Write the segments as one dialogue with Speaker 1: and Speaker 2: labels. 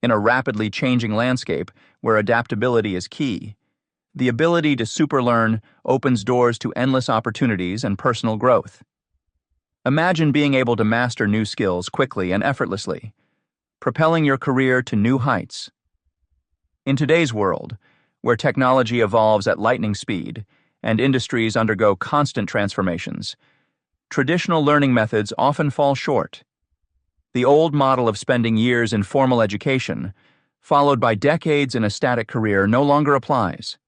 Speaker 1: In a rapidly changing landscape where adaptability is key, the ability to superlearn opens doors to endless opportunities and personal growth. Imagine being able to master new skills quickly and effortlessly, propelling your career to new heights. In today's world, where technology evolves at lightning speed and industries undergo constant transformations, traditional learning methods often fall short. The old model of spending years in formal education, followed by decades in a static career, no longer applies.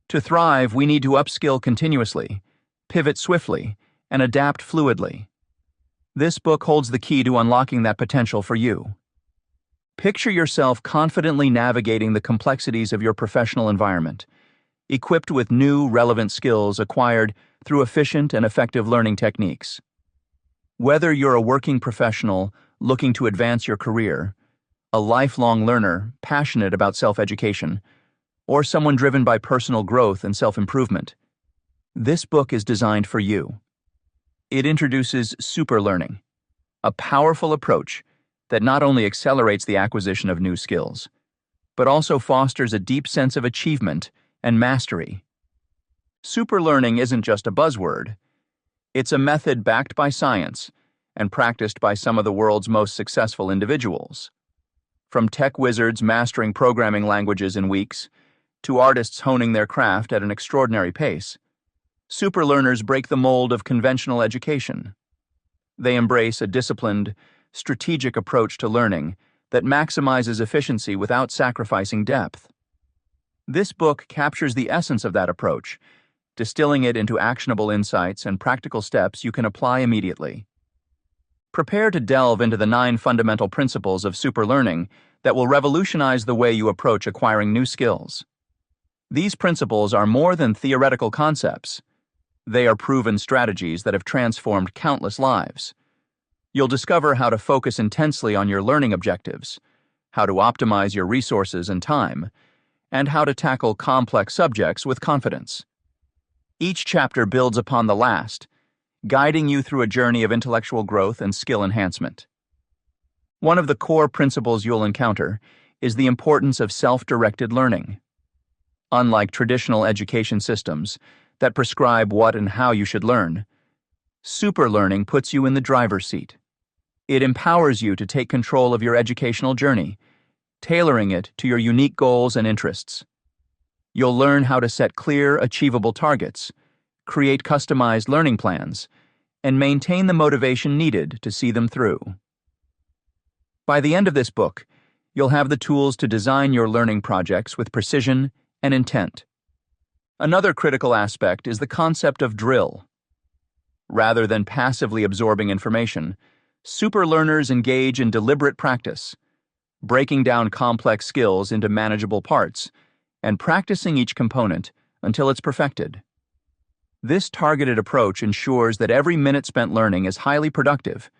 Speaker 1: To thrive, we need to upskill continuously, pivot swiftly, and adapt fluidly. This book holds the key to unlocking that potential for you. Picture yourself confidently navigating the complexities of your professional environment, equipped with new, relevant skills acquired through efficient and effective learning techniques. Whether you're a working professional looking to advance your career, a lifelong learner passionate about self-education, or someone driven by personal growth and self-improvement, this book is designed for you. It introduces superlearning, a powerful approach that not only accelerates the acquisition of new skills, but also fosters a deep sense of achievement and mastery. Superlearning isn't just a buzzword. It's a method backed by science and practiced by some of the world's most successful individuals. From tech wizards mastering programming languages in weeks to artists honing their craft at an extraordinary pace, superlearners break the mold of conventional education. They embrace a disciplined, strategic approach to learning that maximizes efficiency without sacrificing depth. This book captures the essence of that approach, distilling it into actionable insights and practical steps you can apply immediately. Prepare to delve into the 9 fundamental principles of superlearning that will revolutionize the way you approach acquiring new skills. These principles are more than theoretical concepts. They are proven strategies that have transformed countless lives. You'll discover how to focus intensely on your learning objectives, how to optimize your resources and time, and how to tackle complex subjects with confidence. Each chapter builds upon the last, guiding you through a journey of intellectual growth and skill enhancement. One of the core principles you'll encounter is the importance of self-directed learning. Unlike traditional education systems that prescribe what and how you should learn, superlearning puts you in the driver's seat. It empowers you to take control of your educational journey, tailoring it to your unique goals and interests. You'll learn how to set clear, achievable targets, create customized learning plans, and maintain the motivation needed to see them through. By the end of this book, you'll have the tools to design your learning projects with precision and intent. Another critical aspect is the concept of drill. Rather than passively absorbing information, superlearners engage in deliberate practice, breaking down complex skills into manageable parts and practicing each component until it's perfected. This targeted approach ensures that every minute spent learning is highly productive,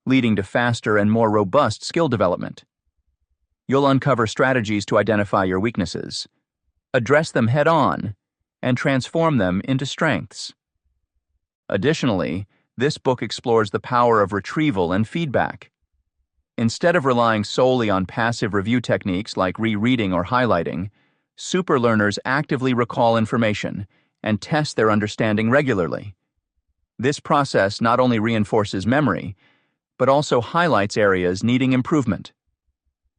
Speaker 1: leading to faster and more robust skill development. You'll uncover strategies to identify your weaknesses, address them head-on, and transform them into strengths. Additionally, this book explores the power of retrieval and feedback. Instead of relying solely on passive review techniques like rereading or highlighting, superlearners actively recall information and test their understanding regularly. This process not only reinforces memory, but also highlights areas needing improvement.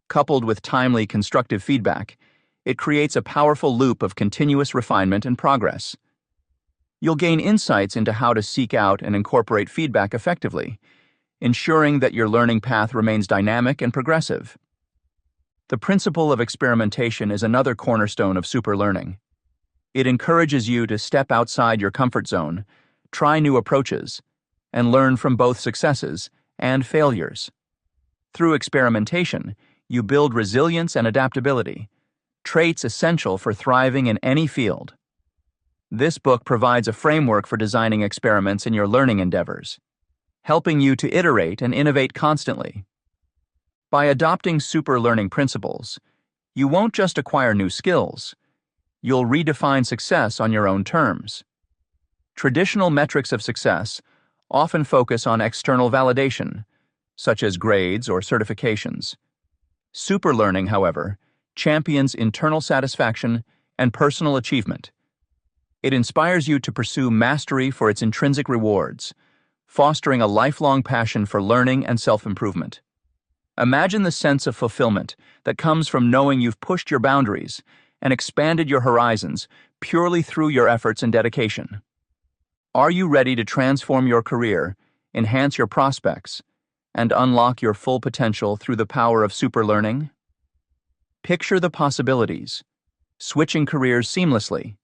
Speaker 1: Coupled with timely, constructive feedback, it creates a powerful loop of continuous refinement and progress. You'll gain insights into how to seek out and incorporate feedback effectively, ensuring that your learning path remains dynamic and progressive. The principle of experimentation is another cornerstone of superlearning. It encourages you to step outside your comfort zone, try new approaches, and learn from both successes and failures. Through experimentation, you build resilience and adaptability, traits essential for thriving in any field. This book provides a framework for designing experiments in your learning endeavors, helping you to iterate and innovate constantly. By adopting superlearning principles, you won't just acquire new skills, you'll redefine success on your own terms. Traditional metrics of success often focus on external validation, such as grades or certifications. Superlearning, however, champions internal satisfaction and personal achievement. It inspires you to pursue mastery for its intrinsic rewards, fostering a lifelong passion for learning and self-improvement. Imagine the sense of fulfillment that comes from knowing you've pushed your boundaries and expanded your horizons purely through your efforts and dedication. Are you ready to transform your career, enhance your prospects, and unlock your full potential through the power of superlearning? Picture the possibilities: switching careers seamlessly,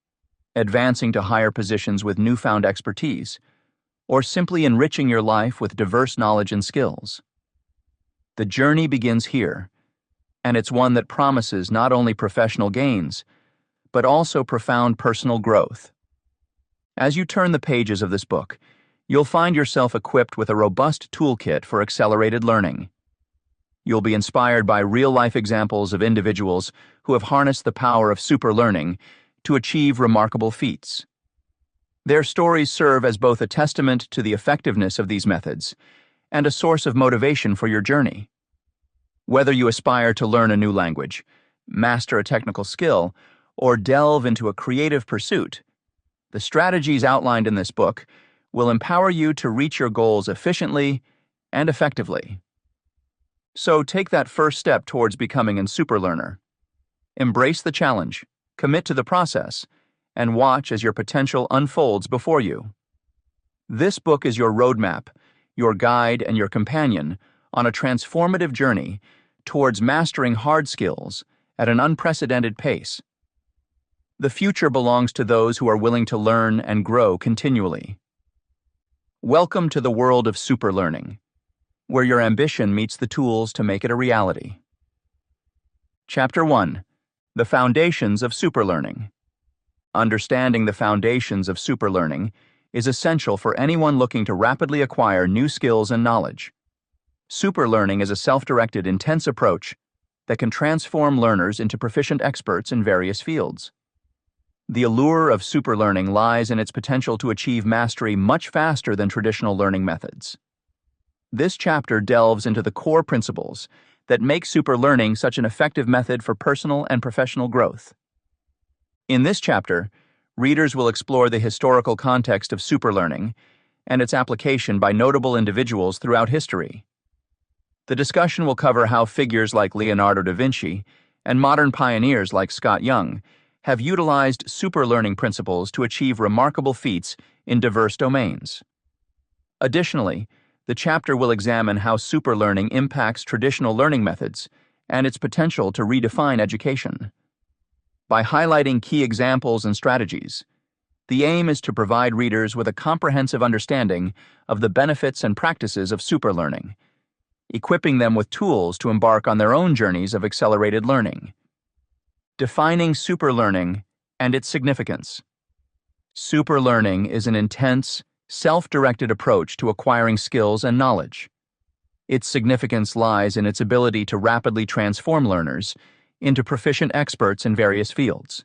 Speaker 1: advancing to higher positions with newfound expertise, or simply enriching your life with diverse knowledge and skills. The journey begins here, and it's one that promises not only professional gains, but also profound personal growth. As you turn the pages of this book, you'll find yourself equipped with a robust toolkit for accelerated learning. You'll be inspired by real-life examples of individuals who have harnessed the power of superlearning to achieve remarkable feats. Their stories serve as both a testament to the effectiveness of these methods and a source of motivation for your journey. Whether you aspire to learn a new language, master a technical skill, or delve into a creative pursuit, the strategies outlined in this book will empower you to reach your goals efficiently and effectively. So take that first step towards becoming a superlearner. Embrace the challenge, commit to the process, and watch as your potential unfolds before you. This book is your roadmap, your guide, and your companion on a transformative journey towards mastering hard skills at an unprecedented pace. The future belongs to those who are willing to learn and grow continually. Welcome to the world of superlearning, where your ambition meets the tools to make it a reality. Chapter 1: The Foundations of Superlearning. Understanding the foundations of superlearning is essential for anyone looking to rapidly acquire new skills and knowledge. Superlearning is a self-directed, intense approach that can transform learners into proficient experts in various fields. The allure of superlearning lies in its potential to achieve mastery much faster than traditional learning methods. This chapter delves into the core principles that make superlearning such an effective method for personal and professional growth. In this chapter, readers will explore the historical context of superlearning and its application by notable individuals throughout history. The discussion will cover how figures like Leonardo da Vinci and modern pioneers like Scott Young have utilized superlearning principles to achieve remarkable feats in diverse domains. Additionally, the chapter will examine how superlearning impacts traditional learning methods and its potential to redefine education. By highlighting key examples and strategies, the aim is to provide readers with a comprehensive understanding of the benefits and practices of superlearning, equipping them with tools to embark on their own journeys of accelerated learning. Defining superlearning and its significance. Superlearning is an intense, self-directed approach to acquiring skills and knowledge. Its significance lies in its ability to rapidly transform learners into proficient experts in various fields.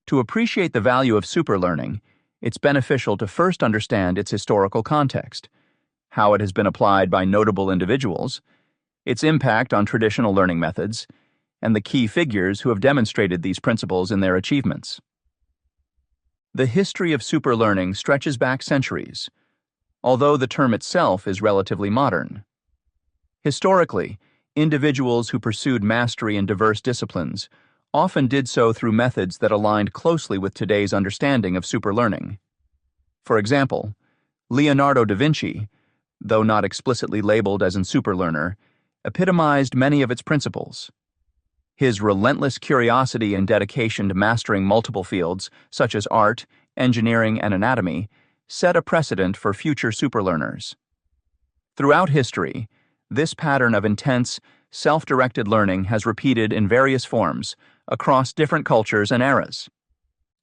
Speaker 1: To appreciate the value of superlearning, it's beneficial to first understand its historical context, how it has been applied by notable individuals, its impact on traditional learning methods, and the key figures who have demonstrated these principles in their achievements. The history of superlearning stretches back centuries, although the term itself is relatively modern. Historically, individuals who pursued mastery in diverse disciplines often did so through methods that aligned closely with today's understanding of superlearning. For example, Leonardo da Vinci, though not explicitly labeled as a superlearner, epitomized many of its principles. His relentless curiosity and dedication to mastering multiple fields, such as art, engineering, and anatomy, set a precedent for future superlearners. Throughout history, this pattern of intense, self-directed learning has repeated in various forms across different cultures and eras.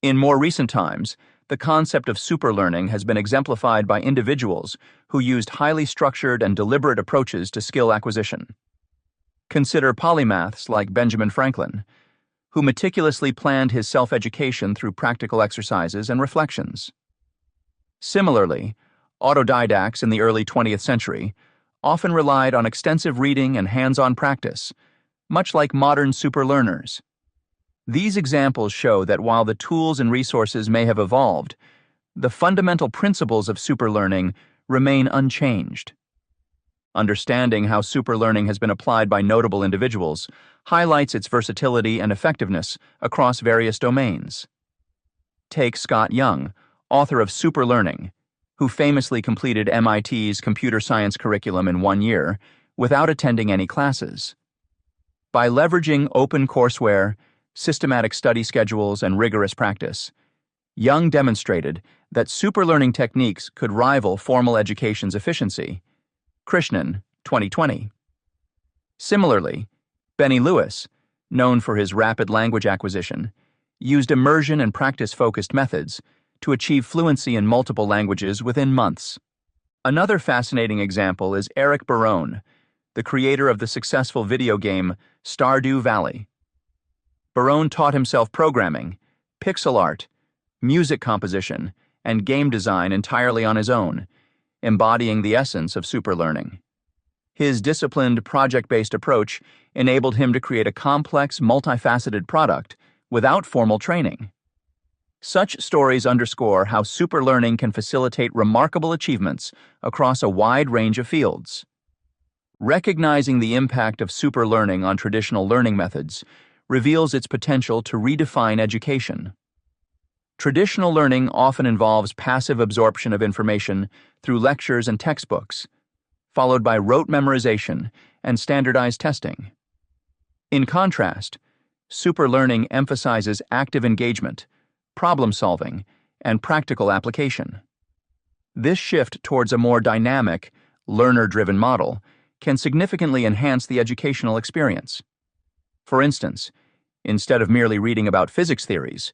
Speaker 1: In more recent times, the concept of superlearning has been exemplified by individuals who used highly structured and deliberate approaches to skill acquisition. Consider polymaths like Benjamin Franklin, who meticulously planned his self-education through practical exercises and reflections. Similarly, autodidacts in the early 20th century often relied on extensive reading and hands-on practice, much like modern superlearners. These examples show that while the tools and resources may have evolved, the fundamental principles of superlearning remain unchanged. Understanding how superlearning has been applied by notable individuals highlights its versatility and effectiveness across various domains. Take Scott Young, author of Superlearning, who famously completed MIT's computer science curriculum in 1 year without attending any classes. By leveraging open courseware, systematic study schedules, and rigorous practice, Young demonstrated that superlearning techniques could rival formal education's efficiency. Krishnan, 2020. Similarly, Benny Lewis, known for his rapid language acquisition, used immersion and practice-focused methods to achieve fluency in multiple languages within months. Another fascinating example is Eric Barone, the creator of the successful video game Stardew Valley. Barone taught himself programming, pixel art, music composition, and game design entirely on his own, embodying the essence of superlearning. His disciplined, project-based approach enabled him to create a complex, multifaceted product without formal training. Such stories underscore how superlearning can facilitate remarkable achievements across a wide range of fields. Recognizing the impact of superlearning on traditional learning methods reveals its potential to redefine education. Traditional learning often involves passive absorption of information through lectures and textbooks, followed by rote memorization and standardized testing. In contrast, superlearning emphasizes active engagement, problem-solving, and practical application. This shift towards a more dynamic, learner-driven model can significantly enhance the educational experience. For instance, instead of merely reading about physics theories,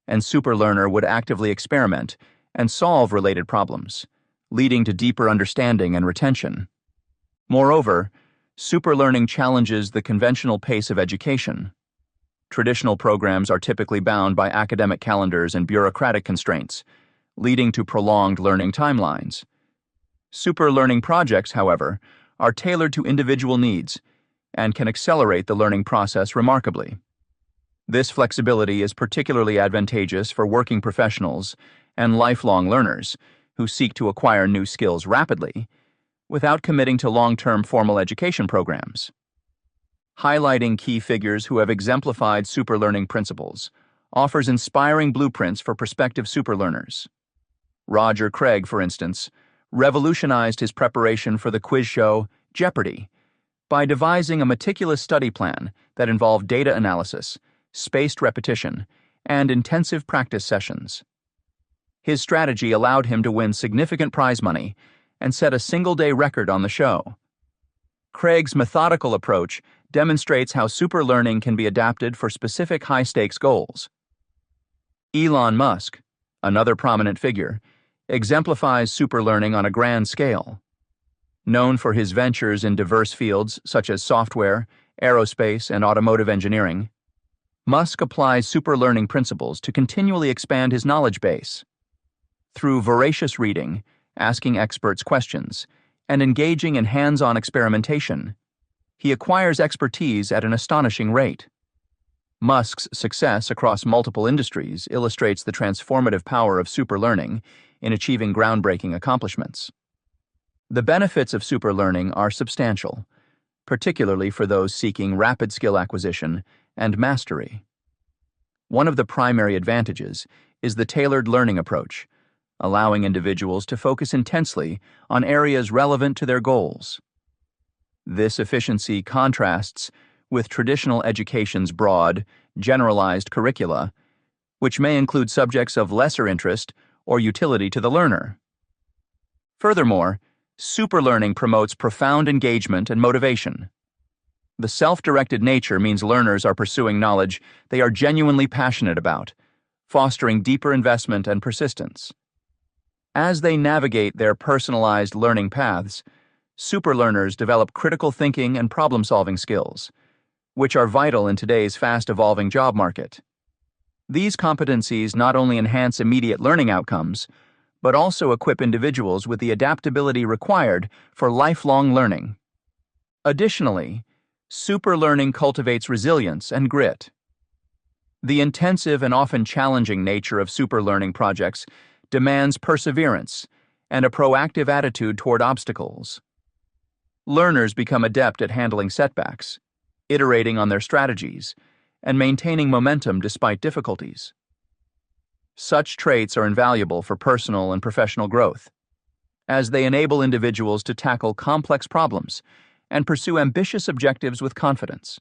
Speaker 1: a superlearner would actively experiment and solve related problems, leading to deeper understanding and retention. Moreover, superlearning challenges the conventional pace of education. Traditional programs are typically bound by academic calendars and bureaucratic constraints, leading to prolonged learning timelines. Superlearning projects, however, are tailored to individual needs and can accelerate the learning process remarkably. This flexibility is particularly advantageous for working professionals and lifelong learners who seek to acquire new skills rapidly without committing to long-term formal education programs. Highlighting key figures who have exemplified superlearning principles offers inspiring blueprints for prospective superlearners. Roger Craig, for instance, revolutionized his preparation for the quiz show Jeopardy! By devising a meticulous study plan that involved data analysis, spaced repetition, and intensive practice sessions. His strategy allowed him to win significant prize money and set a single-day record on the show. Craig's methodical approach demonstrates how superlearning can be adapted for specific high-stakes goals. Elon Musk, another prominent figure, exemplifies superlearning on a grand scale. Known for his ventures in diverse fields such as software, aerospace, and automotive engineering, Musk applies superlearning principles to continually expand his knowledge base. Through voracious reading, asking experts questions, and engaging in hands-on experimentation, he acquires expertise at an astonishing rate. Musk's success across multiple industries illustrates the transformative power of superlearning in achieving groundbreaking accomplishments. The benefits of superlearning are substantial, particularly for those seeking rapid skill acquisition and mastery. One of the primary advantages is the tailored learning approach, allowing individuals to focus intensely on areas relevant to their goals. This efficiency contrasts with traditional education's broad, generalized curricula, which may include subjects of lesser interest or utility to the learner. Furthermore, superlearning promotes profound engagement and motivation. The self-directed nature means learners are pursuing knowledge they are genuinely passionate about, fostering deeper investment and persistence. As they navigate their personalized learning paths, superlearners develop critical thinking and problem-solving skills, which are vital in today's fast-evolving job market. These competencies not only enhance immediate learning outcomes, but also equip individuals with the adaptability required for lifelong learning. Additionally, Superlearning cultivates resilience and grit. The intensive and often challenging nature of superlearning projects demands perseverance and a proactive attitude toward obstacles. Learners become adept at handling setbacks, iterating on their strategies, and maintaining momentum despite difficulties. Such traits are invaluable for personal and professional growth, as they enable individuals to tackle complex problems and pursue ambitious objectives with confidence.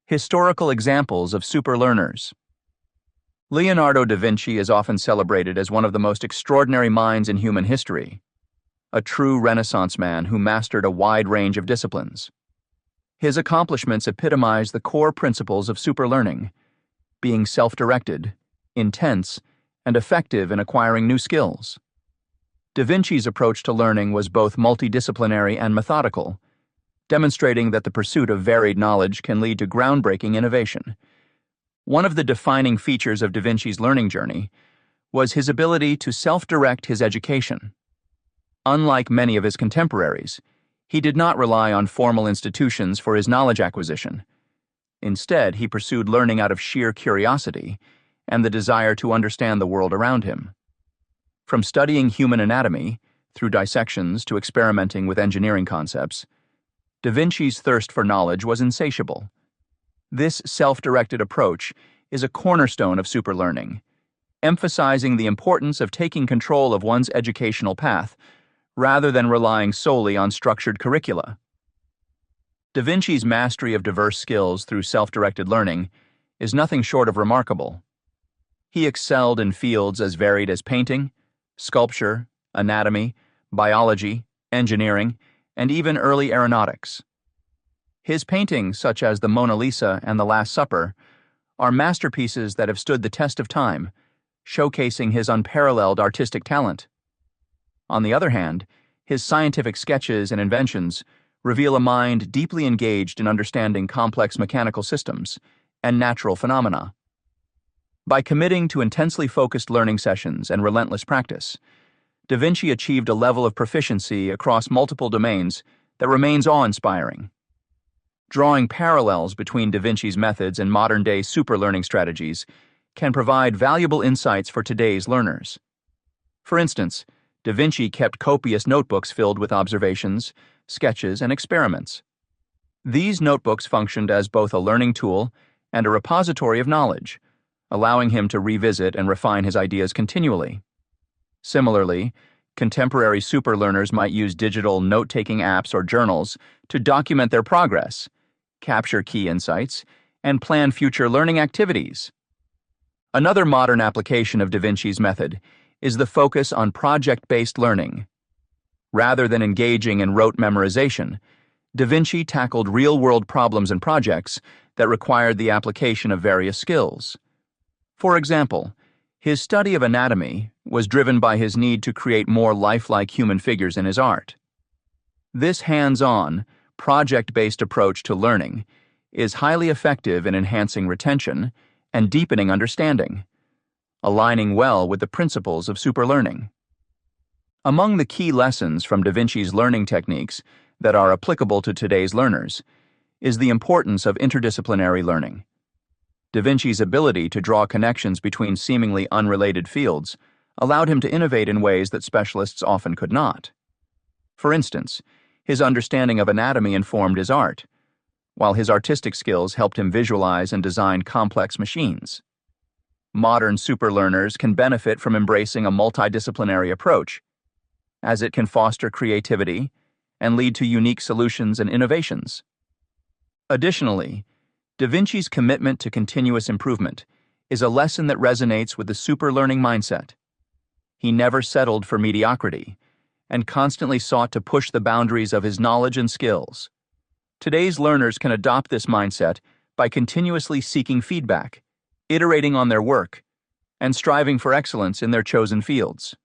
Speaker 1: Historical examples of superlearners. Leonardo da Vinci is often celebrated as one of the most extraordinary minds in human history, a true Renaissance man who mastered a wide range of disciplines. His accomplishments epitomize the core principles of superlearning, being self-directed, intense, and effective in acquiring new skills. Da Vinci's approach to learning was both multidisciplinary and methodical, demonstrating that the pursuit of varied knowledge can lead to groundbreaking innovation. One of the defining features of Da Vinci's learning journey was his ability to self-direct his education. Unlike many of his contemporaries, he did not rely on formal institutions for his knowledge acquisition. Instead, he pursued learning out of sheer curiosity and the desire to understand the world around him. From studying human anatomy, through dissections to experimenting with engineering concepts, Da Vinci's thirst for knowledge was insatiable. This self-directed approach is a cornerstone of superlearning, emphasizing the importance of taking control of one's educational path rather than relying solely on structured curricula. Da Vinci's mastery of diverse skills through self-directed learning is nothing short of remarkable. He excelled in fields as varied as painting, sculpture, anatomy, biology, engineering, and even early aeronautics. His paintings, such as the Mona Lisa and The Last Supper, are masterpieces that have stood the test of time, showcasing his unparalleled artistic talent. On the other hand, his scientific sketches and inventions reveal a mind deeply engaged in understanding complex mechanical systems and natural phenomena. By committing to intensely focused learning sessions and relentless practice, Da Vinci achieved a level of proficiency across multiple domains that remains awe-inspiring. Drawing parallels between Da Vinci's methods and modern-day superlearning strategies can provide valuable insights for today's learners. For instance, Da Vinci kept copious notebooks filled with observations, sketches, and experiments. These notebooks functioned as both a learning tool and a repository of knowledge, allowing him to revisit and refine his ideas continually. Similarly, contemporary superlearners might use digital note-taking apps or journals to document their progress, capture key insights, and plan future learning activities. Another modern application of Da Vinci's method is the focus on project-based learning. Rather than engaging in rote memorization, Da Vinci tackled real-world problems and projects that required the application of various skills. For example, his study of anatomy was driven by his need to create more lifelike human figures in his art. This hands-on, project-based approach to learning is highly effective in enhancing retention and deepening understanding, aligning well with the principles of superlearning. Among the key lessons from Da Vinci's learning techniques that are applicable to today's learners is the importance of interdisciplinary learning. Da Vinci's ability to draw connections between seemingly unrelated fields allowed him to innovate in ways that specialists often could not. For instance, his understanding of anatomy informed his art, while his artistic skills helped him visualize and design complex machines. Modern superlearners can benefit from embracing a multidisciplinary approach, as it can foster creativity and lead to unique solutions and innovations. Additionally, Da Vinci's commitment to continuous improvement is a lesson that resonates with the superlearning mindset. He never settled for mediocrity and constantly sought to push the boundaries of his knowledge and skills. Today's learners can adopt this mindset by continuously seeking feedback, iterating on their work, and striving for excellence in their chosen fields.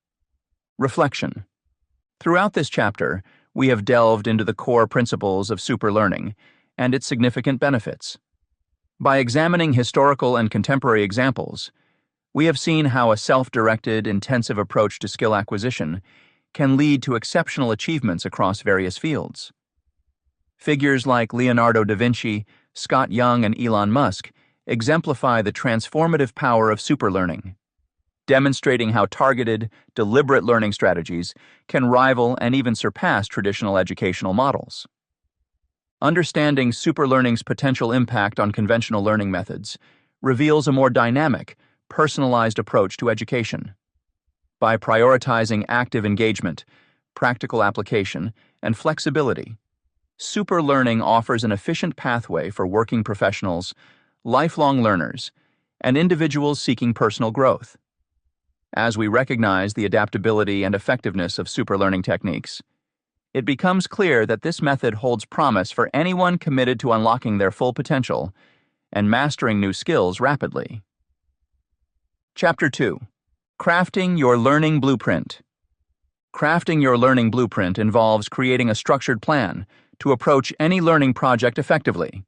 Speaker 1: Reflection. Throughout this chapter, we have delved into the core principles of superlearning and its significant benefits. By examining historical and contemporary examples, we have seen how a self-directed, intensive approach to skill acquisition can lead to exceptional achievements across various fields. Figures like Leonardo da Vinci, Scott Young, and Elon Musk exemplify the transformative power of superlearning, demonstrating how targeted, deliberate learning strategies can rival and even surpass traditional educational models. Understanding superlearning's potential impact on conventional learning methods reveals a more dynamic, personalized approach to education. By prioritizing active engagement, practical application, and flexibility, superlearning offers an efficient pathway for working professionals, lifelong learners, and individuals seeking personal growth. As we recognize the adaptability and effectiveness of superlearning techniques, it becomes clear that this method holds promise for anyone committed to unlocking their full potential and mastering new skills rapidly. Chapter 2. Crafting Your Learning Blueprint. Crafting your learning blueprint involves creating a structured plan to approach any learning project effectively.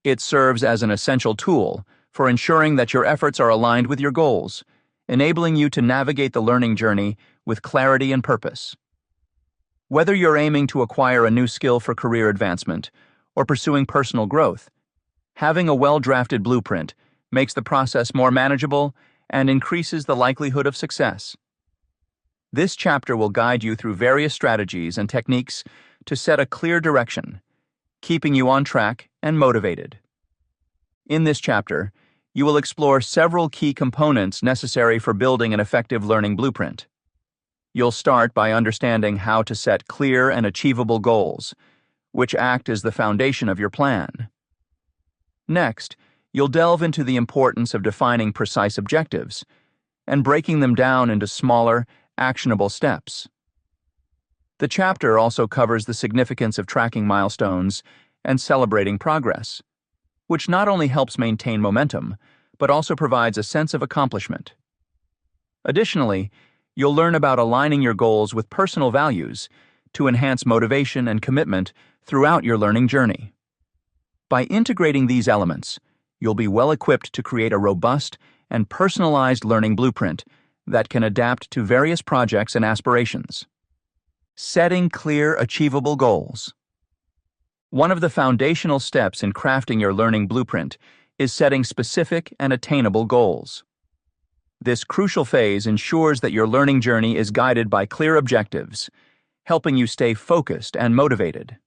Speaker 1: It serves as an essential tool for ensuring that your efforts are aligned with your goals, enabling you to navigate the learning journey with clarity and purpose. Whether you're aiming to acquire a new skill for career advancement or pursuing personal growth, having a well-drafted blueprint makes the process more manageable and increases the likelihood of success. This chapter will guide you through various strategies and techniques to set a clear direction, keeping you on track and motivated. In this chapter, you will explore several key components necessary for building an effective learning blueprint. You'll start by understanding how to set clear and achievable goals, which act as the foundation of your plan. Next, you'll delve into the importance of defining precise objectives and breaking them down into smaller, actionable steps. The chapter also covers the significance of tracking milestones and celebrating progress, which not only helps maintain momentum, but also provides a sense of accomplishment. Additionally, you'll learn about aligning your goals with personal values to enhance motivation and commitment throughout your learning journey. By integrating these elements, you'll be well equipped to create a robust and personalized learning blueprint that can adapt to various projects and aspirations. Setting clear, achievable goals. One of the foundational steps in crafting your learning blueprint is setting specific and attainable goals. This crucial phase ensures that your learning journey is guided by clear objectives, helping you stay focused and motivated.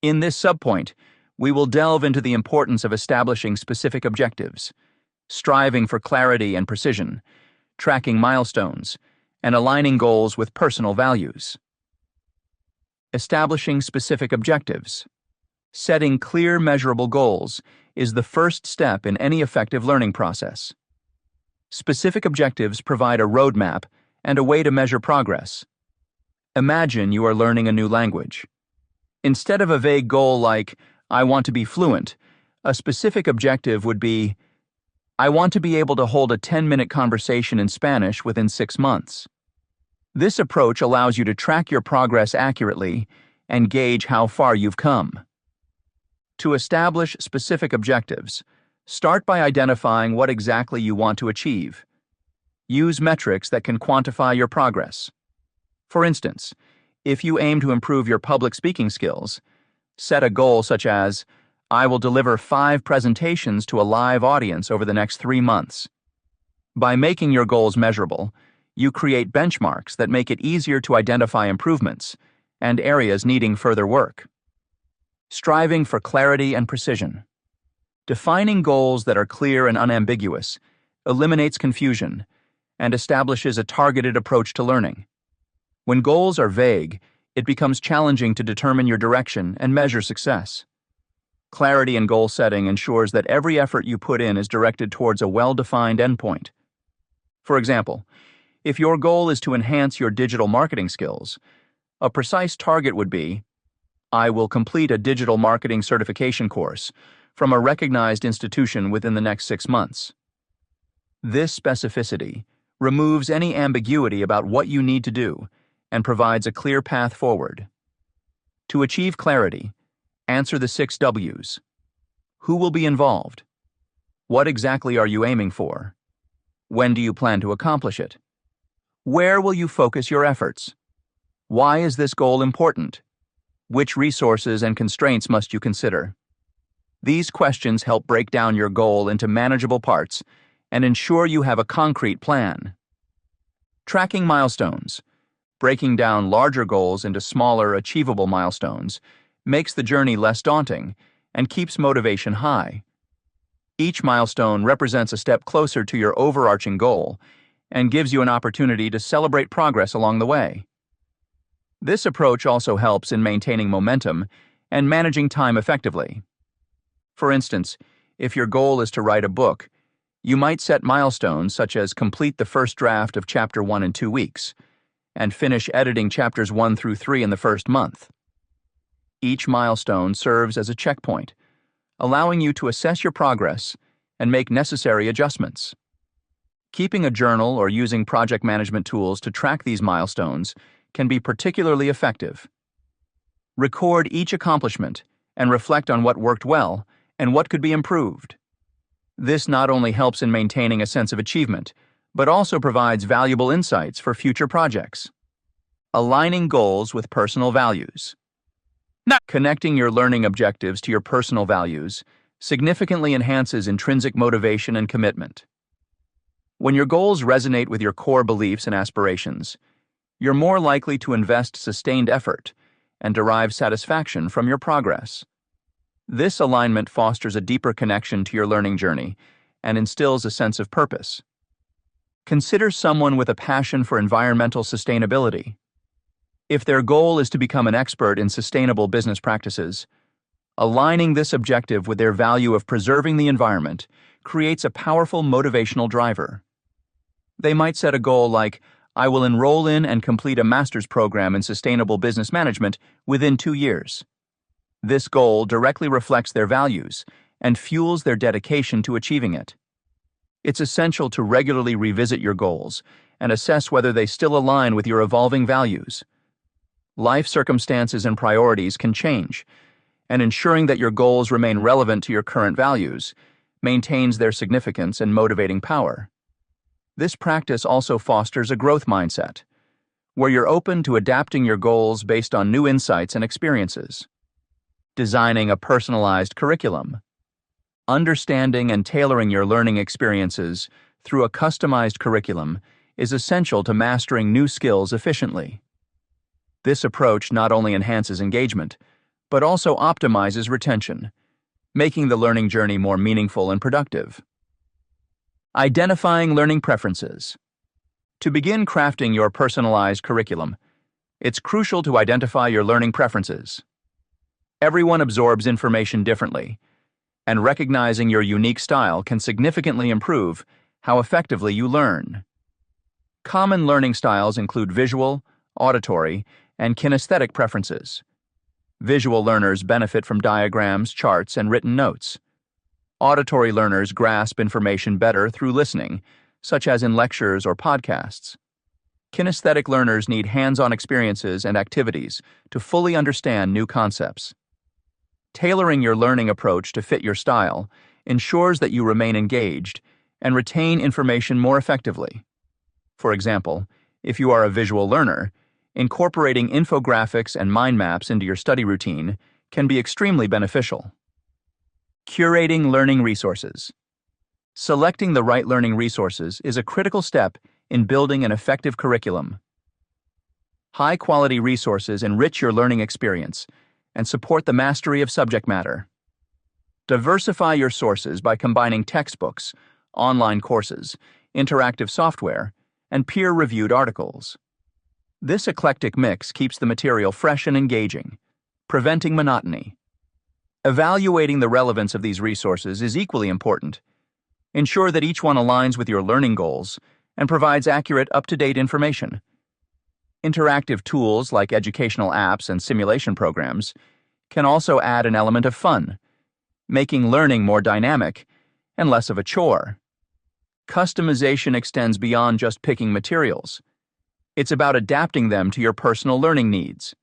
Speaker 1: In this subpoint, we will delve into the importance of establishing specific objectives, striving for clarity and precision, tracking milestones, and aligning goals with personal values. Establishing specific objectives. Setting clear, measurable goals is the first step in any effective learning process. Specific objectives provide a roadmap and a way to measure progress. Imagine you are learning a new language. Instead of a vague goal like, "I want to be fluent," a specific objective would be, "I want to be able to hold a 10-minute conversation in Spanish within 6 months." This approach allows you to track your progress accurately and gauge how far you've come. To establish specific objectives, start by identifying what exactly you want to achieve. Use metrics that can quantify your progress. For instance, if you aim to improve your public speaking skills, set a goal such as, "I will deliver 5 presentations to a live audience over the next 3 months." By making your goals measurable, you create benchmarks that make it easier to identify improvements and areas needing further work. Striving for clarity and precision. Defining goals that are clear and unambiguous eliminates confusion and establishes a targeted approach to learning. When goals are vague, it becomes challenging to determine your direction and measure success. Clarity in goal setting ensures that every effort you put in is directed towards a well-defined endpoint. For example, if your goal is to enhance your digital marketing skills, a precise target would be, "I will complete a digital marketing certification course from a recognized institution within the next 6 months." This specificity removes any ambiguity about what you need to do and provides a clear path forward. To achieve clarity, answer the 6 W's. Who will be involved? What exactly are you aiming for? When do you plan to accomplish it? Where will you focus your efforts? Why is this goal important? Which resources and constraints must you consider? These questions help break down your goal into manageable parts and ensure you have a concrete plan. Tracking milestones. Breaking down larger goals into smaller, achievable milestones makes the journey less daunting and keeps motivation high. Each milestone represents a step closer to your overarching goal and gives you an opportunity to celebrate progress along the way. This approach also helps in maintaining momentum and managing time effectively. For instance, if your goal is to write a book, you might set milestones such as complete the first draft of Chapter 1 in 2 weeks and finish editing Chapters 1 through 3 in the first month. Each milestone serves as a checkpoint, allowing you to assess your progress and make necessary adjustments. Keeping a journal or using project management tools to track these milestones can be particularly effective. Record each accomplishment and reflect on what worked well and what could be improved. This not only helps in maintaining a sense of achievement, but also provides valuable insights for future projects. Aligning goals with personal values. Connecting your learning objectives to your personal values significantly enhances intrinsic motivation and commitment. When your goals resonate with your core beliefs and aspirations, you're more likely to invest sustained effort and derive satisfaction from your progress. This alignment fosters a deeper connection to your learning journey and instills a sense of purpose. Consider someone with a passion for environmental sustainability. If their goal is to become an expert in sustainable business practices, aligning this objective with their value of preserving the environment creates a powerful motivational driver. They might set a goal like, "I will enroll in and complete a master's program in sustainable business management within 2 years." This goal directly reflects their values and fuels their dedication to achieving it. It's essential to regularly revisit your goals and assess whether they still align with your evolving values. Life circumstances and priorities can change, and ensuring that your goals remain relevant to your current values maintains their significance and motivating power. This practice also fosters a growth mindset, where you're open to adapting your goals based on new insights and experiences. Designing a personalized curriculum. Understanding and tailoring your learning experiences through a customized curriculum is essential to mastering new skills efficiently. This approach not only enhances engagement, but also optimizes retention, making the learning journey more meaningful and productive. Identifying learning preferences. To begin crafting your personalized curriculum, it's crucial to identify your learning preferences. Everyone absorbs information differently, and recognizing your unique style can significantly improve how effectively you learn. Common learning styles include visual, auditory, and kinesthetic preferences. Visual learners benefit from diagrams, charts, and written notes. Auditory learners grasp information better through listening, such as in lectures or podcasts. Kinesthetic learners need hands-on experiences and activities to fully understand new concepts. Tailoring your learning approach to fit your style ensures that you remain engaged and retain information more effectively. For example, if you are a visual learner, incorporating infographics and mind maps into your study routine can be extremely beneficial. Curating learning resources. Selecting the right learning resources is a critical step in building an effective curriculum. High-quality resources enrich your learning experience and support the mastery of subject matter. Diversify your sources by combining textbooks, online courses, interactive software, and peer-reviewed articles. This eclectic mix keeps the material fresh and engaging, preventing monotony. Evaluating the relevance of these resources is equally important. Ensure that each one aligns with your learning goals and provides accurate, up-to-date information. Interactive tools like educational apps and simulation programs can also add an element of fun, making learning more dynamic and less of a chore. Customization extends beyond just picking materials. It's about adapting them to your personal learning needs.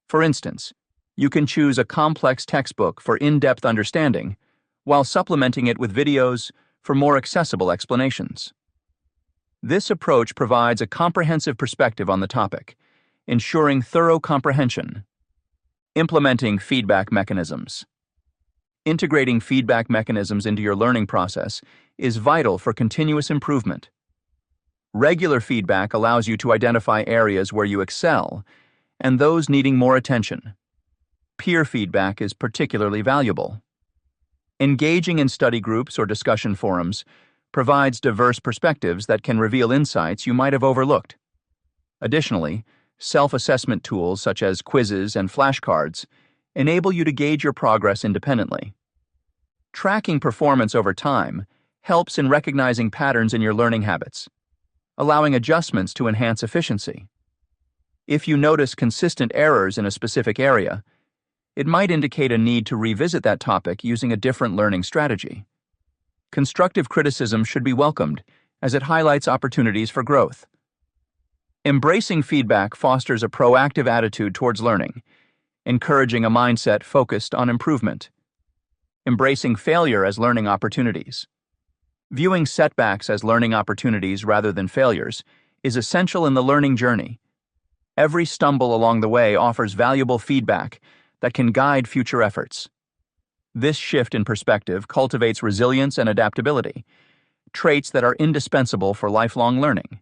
Speaker 1: For instance, you can choose a complex textbook for in-depth understanding, while supplementing it with videos for more accessible explanations. This approach provides a comprehensive perspective on the topic, ensuring thorough comprehension. Implementing feedback mechanisms. Integrating feedback mechanisms into your learning process is vital for continuous improvement. Regular feedback allows you to identify areas where you excel and those needing more attention. Peer feedback is particularly valuable. Engaging in study groups or discussion forums provides diverse perspectives that can reveal insights you might have overlooked. Additionally, self-assessment tools such as quizzes and flashcards enable you to gauge your progress independently. Tracking performance over time helps in recognizing patterns in your learning habits, allowing adjustments to enhance efficiency. If you notice consistent errors in a specific area, it might indicate a need to revisit that topic using a different learning strategy. Constructive criticism should be welcomed, as it highlights opportunities for growth. Embracing feedback fosters a proactive attitude towards learning, encouraging a mindset focused on improvement. Embracing failure as learning opportunities. Viewing setbacks as learning opportunities rather than failures is essential in the learning journey. Every stumble along the way offers valuable feedback that can guide future efforts. This shift in perspective cultivates resilience and adaptability, traits that are indispensable for lifelong learning.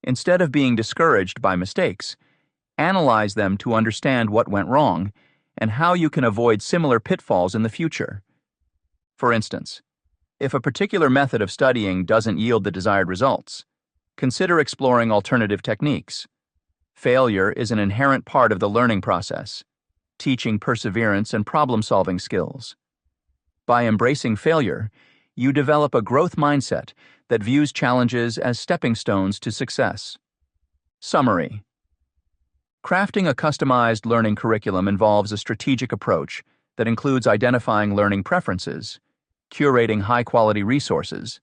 Speaker 1: Instead of being discouraged by mistakes, analyze them to understand what went wrong and how you can avoid similar pitfalls in the future. For instance, if a particular method of studying doesn't yield the desired results, consider exploring alternative techniques. Failure is an inherent part of the learning process, teaching perseverance and problem-solving skills. By embracing failure, you develop a growth mindset that views challenges as stepping stones to success. Summary. Crafting a customized learning curriculum involves a strategic approach that includes identifying learning preferences, curating high-quality resources,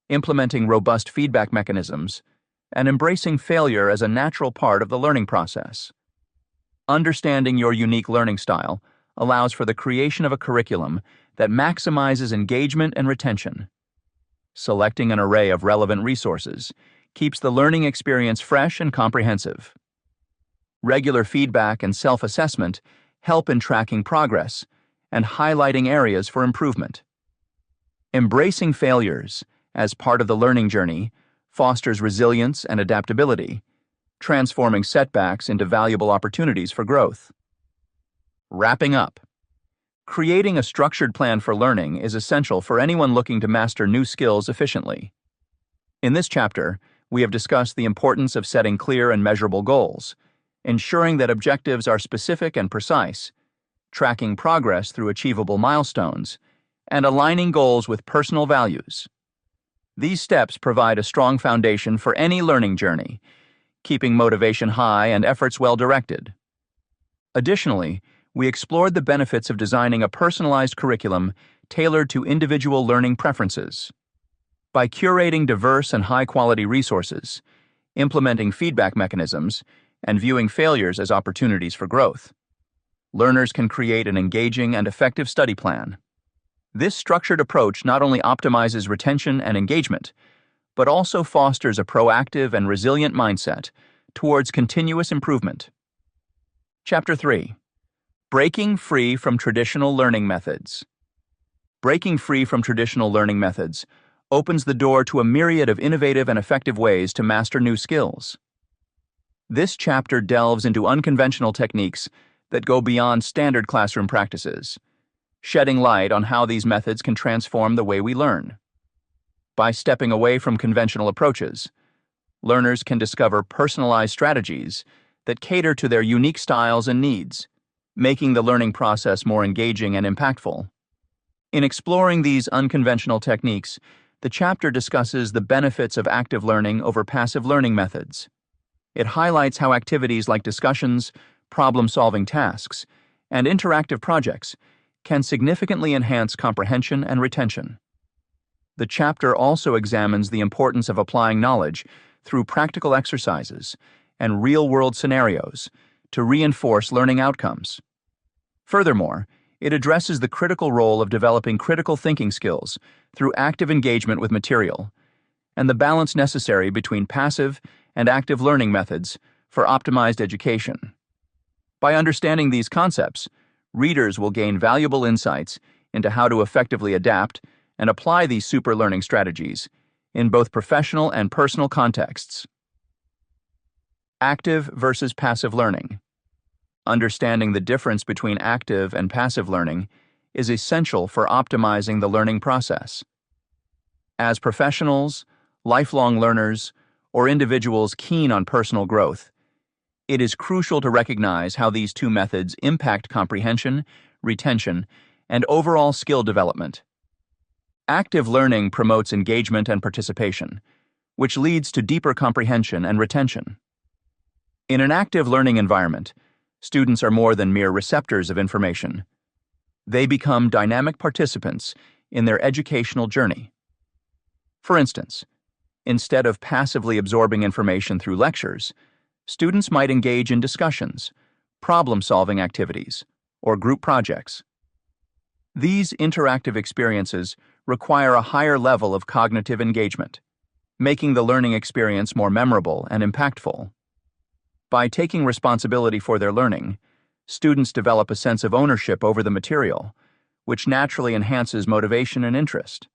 Speaker 1: implementing robust feedback mechanisms, and embracing failure as a natural part of the learning process. Understanding your unique learning style allows for the creation of a curriculum that maximizes engagement and retention. Selecting an array of relevant resources keeps the learning experience fresh and comprehensive. Regular feedback and self-assessment help in tracking progress and highlighting areas for improvement. Embracing failures as part of the learning journey fosters resilience and adaptability, transforming setbacks into valuable opportunities for growth. Wrapping up. Creating a structured plan for learning is essential for anyone looking to master new skills efficiently. In this chapter, we have discussed the importance of setting clear and measurable goals, ensuring that objectives are specific and precise, tracking progress through achievable milestones, and aligning goals with personal values. These steps provide a strong foundation for any learning journey, keeping motivation high and efforts well directed. Additionally, we explored the benefits of designing a personalized curriculum tailored to individual learning preferences. By curating diverse and high-quality resources, implementing feedback mechanisms, and viewing failures as opportunities for growth, learners can create an engaging and effective study plan. This structured approach not only optimizes retention and engagement, but also fosters a proactive and resilient mindset towards continuous improvement. Chapter 3. Breaking free from traditional learning methods. Breaking free from traditional learning methods opens the door to a myriad of innovative and effective ways to master new skills. This chapter delves into unconventional techniques that go beyond standard classroom practices, shedding light on how these methods can transform the way we learn. By stepping away from conventional approaches, learners can discover personalized strategies that cater to their unique styles and needs, making the learning process more engaging and impactful. In exploring these unconventional techniques, the chapter discusses the benefits of active learning over passive learning methods. It highlights how activities like discussions, problem-solving tasks, and interactive projects can significantly enhance comprehension and retention. The chapter also examines the importance of applying knowledge through practical exercises and real-world scenarios to reinforce learning outcomes. Furthermore, it addresses the critical role of developing critical thinking skills through active engagement with material, and the balance necessary between passive and active learning methods for optimized education. By understanding these concepts, readers will gain valuable insights into how to effectively adapt and apply these super learning strategies in both professional and personal contexts. Active versus passive learning. Understanding the difference between active and passive learning is essential for optimizing the learning process. As professionals, lifelong learners, or individuals keen on personal growth, it is crucial to recognize how these two methods impact comprehension, retention, and overall skill development. Active learning promotes engagement and participation, which leads to deeper comprehension and retention. In an active learning environment, students are more than mere receptors of information. They become dynamic participants in their educational journey. For instance, instead of passively absorbing information through lectures, students might engage in discussions, problem-solving activities, or group projects. These interactive experiences require a higher level of cognitive engagement, making the learning experience more memorable and impactful. By taking responsibility for their learning, students develop a sense of ownership over the material, which naturally enhances motivation and interest.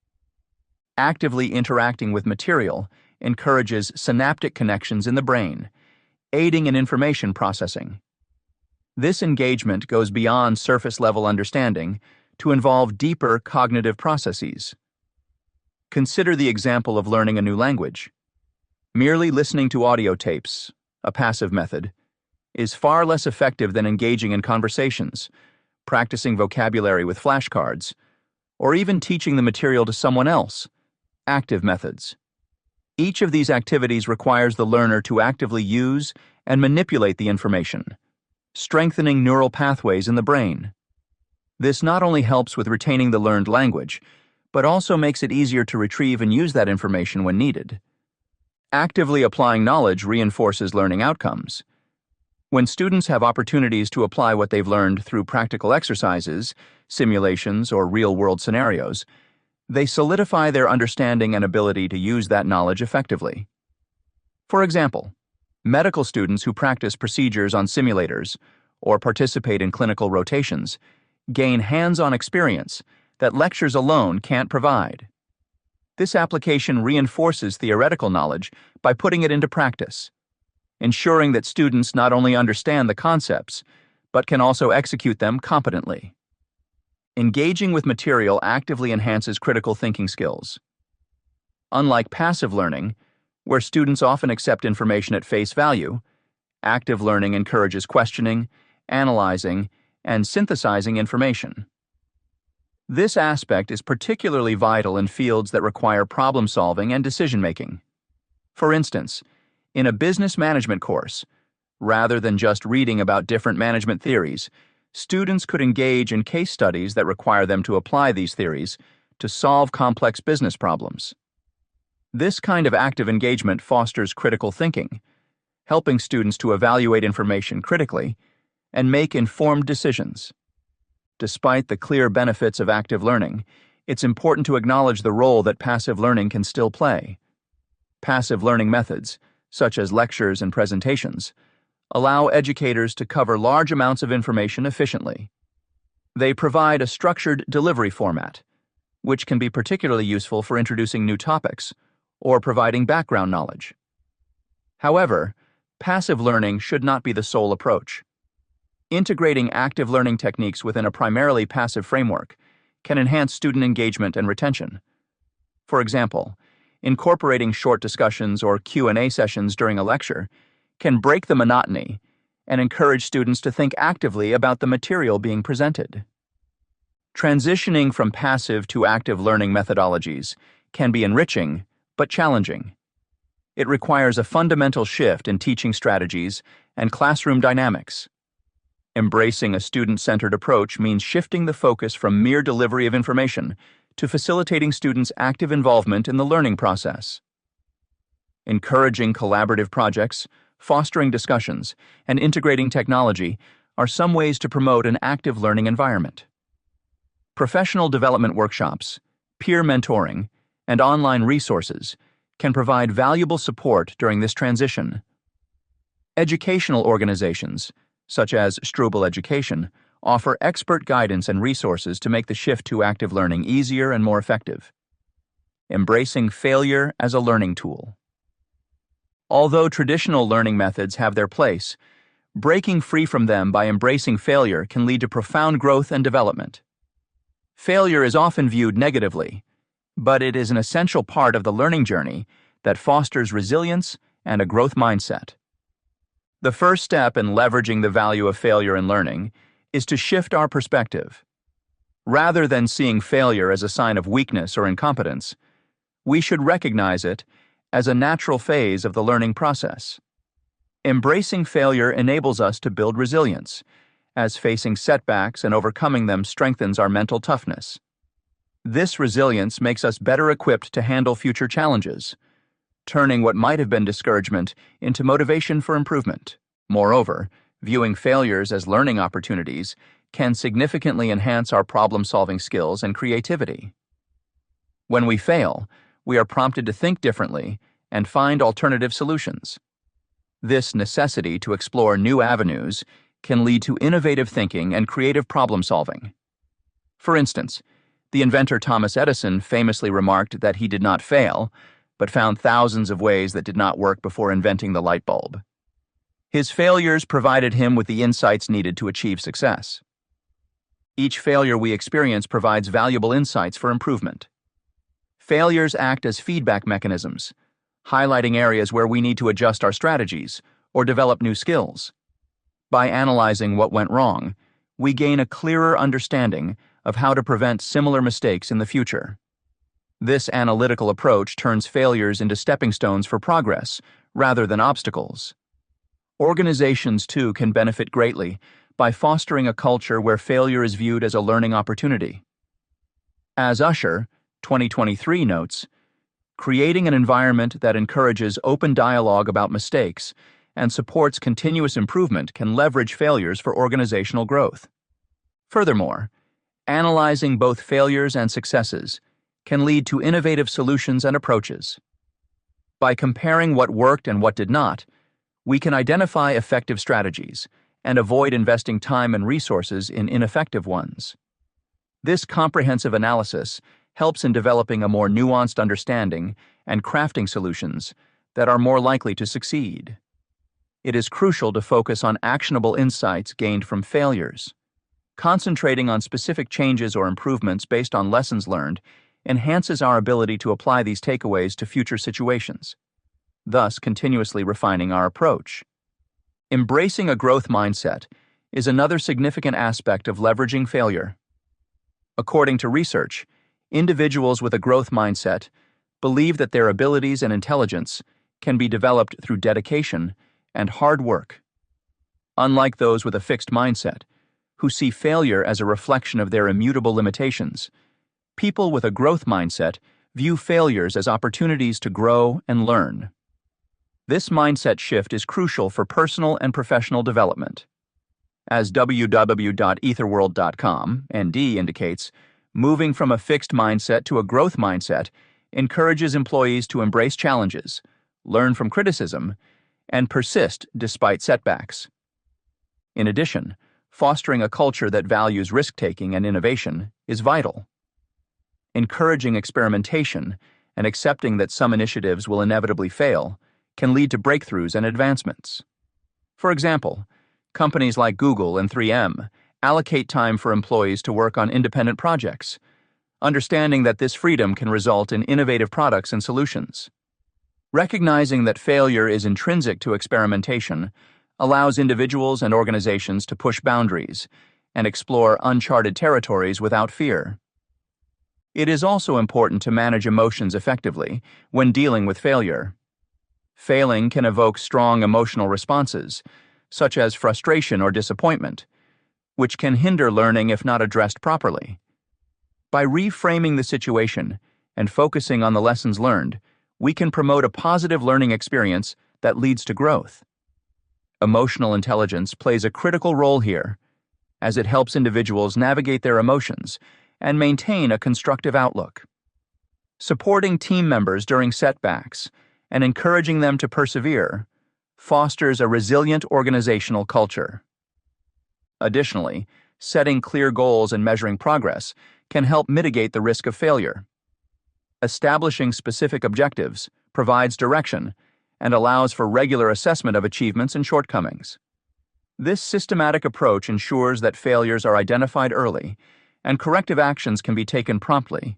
Speaker 1: Actively interacting with material encourages synaptic connections in the brain, aiding in information processing. This engagement goes beyond surface-level understanding to involve deeper cognitive processes. Consider the example of learning a new language. Merely listening to audio tapes, a passive method, is far less effective than engaging in conversations, practicing vocabulary with flashcards, or even teaching the material to someone else, active methods. Each of these activities requires the learner to actively use and manipulate the information, strengthening neural pathways in the brain. This not only helps with retaining the learned language, but also makes it easier to retrieve and use that information when needed. Actively applying knowledge reinforces learning outcomes. When students have opportunities to apply what they've learned through practical exercises, simulations, or real-world scenarios, they solidify their understanding and ability to use that knowledge effectively. For example, medical students who practice procedures on simulators or participate in clinical rotations gain hands-on experience that lectures alone can't provide. This application reinforces theoretical knowledge by putting it into practice, ensuring that students not only understand the concepts, but can also execute them competently. Engaging with material actively enhances critical thinking skills. Unlike passive learning, where students often accept information at face value, active learning encourages questioning, analyzing, and synthesizing information. This aspect is particularly vital in fields that require problem-solving and decision-making. For instance, in a business management course, rather than just reading about different management theories, students could engage in case studies that require them to apply these theories to solve complex business problems. This kind of active engagement fosters critical thinking, helping students to evaluate information critically and make informed decisions. Despite the clear benefits of active learning, it's important to acknowledge the role that passive learning can still play. Passive learning methods, such as lectures and presentations, allow educators to cover large amounts of information efficiently. They provide a structured delivery format, which can be particularly useful for introducing new topics or providing background knowledge. However, passive learning should not be the sole approach. Integrating active learning techniques within a primarily passive framework can enhance student engagement and retention. For example, incorporating short discussions or Q&A sessions during a lecture can break the monotony and encourage students to think actively about the material being presented. Transitioning from passive to active learning methodologies can be enriching but challenging. It requires a fundamental shift in teaching strategies and classroom dynamics. Embracing a student-centered approach means shifting the focus from mere delivery of information to facilitating students' active involvement in the learning process. Encouraging collaborative projects, fostering discussions, and integrating technology are some ways to promote an active learning environment. Professional development workshops, peer mentoring, and online resources can provide valuable support during this transition. Educational organizations, such as Struble Education, offer expert guidance and resources to make the shift to active learning easier and more effective. Embracing failure as a learning tool. Although traditional learning methods have their place, breaking free from them by embracing failure can lead to profound growth and development. Failure is often viewed negatively, but it is an essential part of the learning journey that fosters resilience and a growth mindset. The first step in leveraging the value of failure in learning is to shift our perspective. Rather than seeing failure as a sign of weakness or incompetence, we should recognize it as a natural phase of the learning process. Embracing failure enables us to build resilience, as facing setbacks and overcoming them strengthens our mental toughness. This resilience makes us better equipped to handle future challenges, turning what might have been discouragement into motivation for improvement. Moreover, viewing failures as learning opportunities can significantly enhance our problem-solving skills and creativity. When we fail, we are prompted to think differently and find alternative solutions. This necessity to explore new avenues can lead to innovative thinking and creative problem-solving. For instance, the inventor Thomas Edison famously remarked that he did not fail, but found thousands of ways that did not work before inventing the light bulb. His failures provided him with the insights needed to achieve success. Each failure we experience provides valuable insights for improvement. Failures act as feedback mechanisms, highlighting areas where we need to adjust our strategies or develop new skills. By analyzing what went wrong, we gain a clearer understanding of how to prevent similar mistakes in the future. This analytical approach turns failures into stepping stones for progress rather than obstacles. Organizations, too, can benefit greatly by fostering a culture where failure is viewed as a learning opportunity. As Usher, 2023 notes, creating an environment that encourages open dialogue about mistakes and supports continuous improvement can leverage failures for organizational growth. Furthermore, analyzing both failures and successes can lead to innovative solutions and approaches. By comparing what worked and what did not, we can identify effective strategies and avoid investing time and resources in ineffective ones. This comprehensive analysis helps in developing a more nuanced understanding and crafting solutions that are more likely to succeed. It is crucial to focus on actionable insights gained from failures. Concentrating on specific changes or improvements based on lessons learned enhances our ability to apply these takeaways to future situations, thus continuously refining our approach. Embracing a growth mindset is another significant aspect of leveraging failure. According to research, individuals with a growth mindset believe that their abilities and intelligence can be developed through dedication and hard work. Unlike those with a fixed mindset, who see failure as a reflection of their immutable limitations, people with a growth mindset view failures as opportunities to grow and learn. This mindset shift is crucial for personal and professional development. As www.etherworld.com ND indicates, moving from a fixed mindset to a growth mindset encourages employees to embrace challenges, learn from criticism, and persist despite setbacks. In addition, fostering a culture that values risk-taking and innovation is vital. Encouraging experimentation and accepting that some initiatives will inevitably fail can lead to breakthroughs and advancements. For example, companies like Google and 3M allocate time for employees to work on independent projects, understanding that this freedom can result in innovative products and solutions. Recognizing that failure is intrinsic to experimentation allows individuals and organizations to push boundaries and explore uncharted territories without fear. It is also important to manage emotions effectively when dealing with failure. Failing can evoke strong emotional responses, such as frustration or disappointment, which can hinder learning if not addressed properly. By reframing the situation and focusing on the lessons learned, we can promote a positive learning experience that leads to growth. Emotional intelligence plays a critical role here, as it helps individuals navigate their emotions and maintain a constructive outlook. Supporting team members during setbacks and encouraging them to persevere fosters a resilient organizational culture. Additionally, setting clear goals and measuring progress can help mitigate the risk of failure. Establishing specific objectives provides direction and allows for regular assessment of achievements and shortcomings. This systematic approach ensures that failures are identified early and corrective actions can be taken promptly.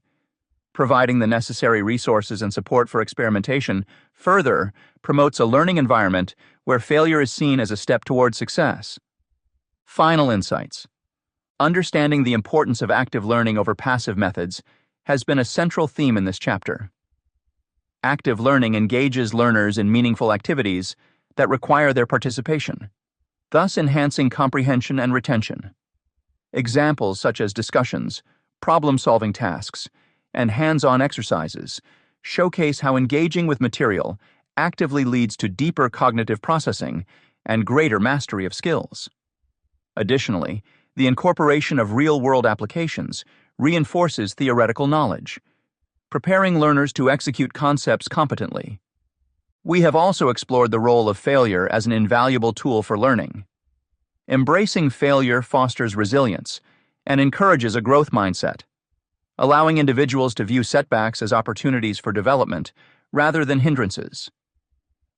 Speaker 1: Providing the necessary resources and support for experimentation further promotes a learning environment where failure is seen as a step toward success. Final insights. Understanding the importance of active learning over passive methods has been a central theme in this chapter. Active learning engages learners in meaningful activities that require their participation, thus enhancing comprehension and retention. Examples such as discussions, problem-solving tasks, and hands-on exercises showcase how engaging with material actively leads to deeper cognitive processing and greater mastery of skills. Additionally, the incorporation of real-world applications reinforces theoretical knowledge, preparing learners to execute concepts competently. We have also explored the role of failure as an invaluable tool for learning. Embracing failure fosters resilience and encourages a growth mindset, allowing individuals to view setbacks as opportunities for development rather than hindrances.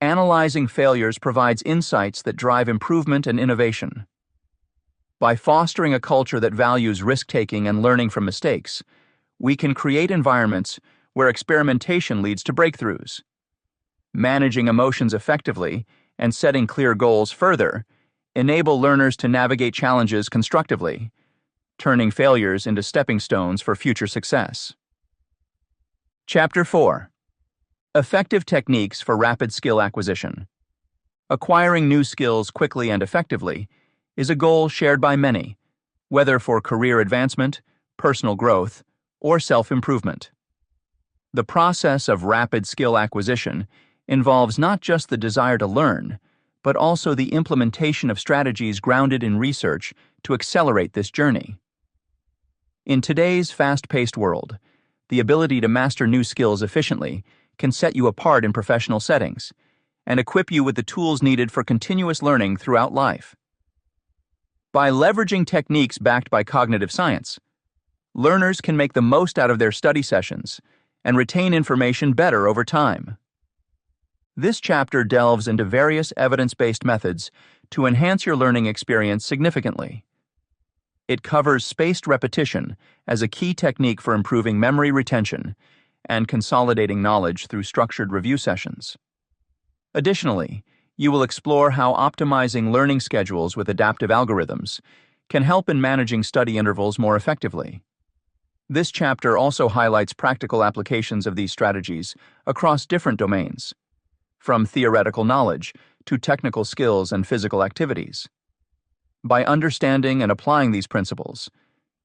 Speaker 1: Analyzing failures provides insights that drive improvement and innovation. By fostering a culture that values risk-taking and learning from mistakes, we can create environments where experimentation leads to breakthroughs. Managing emotions effectively and setting clear goals further enable learners to navigate challenges constructively, turning failures into stepping stones for future success. Chapter 4. Effective Techniques for Rapid Skill Acquisition. Acquiring new skills quickly and effectively is a goal shared by many, whether for career advancement, personal growth, or self-improvement. The process of rapid skill acquisition involves not just the desire to learn, but also the implementation of strategies grounded in research to accelerate this journey. In today's fast-paced world, the ability to master new skills efficiently can set you apart in professional settings and equip you with the tools needed for continuous learning throughout life. By leveraging techniques backed by cognitive science, learners can make the most out of their study sessions and retain information better over time. This chapter delves into various evidence-based methods to enhance your learning experience significantly. It covers spaced repetition as a key technique for improving memory retention and consolidating knowledge through structured review sessions. Additionally, you will explore how optimizing learning schedules with adaptive algorithms can help in managing study intervals more effectively. This chapter also highlights practical applications of these strategies across different domains, from theoretical knowledge to technical skills and physical activities. By understanding and applying these principles,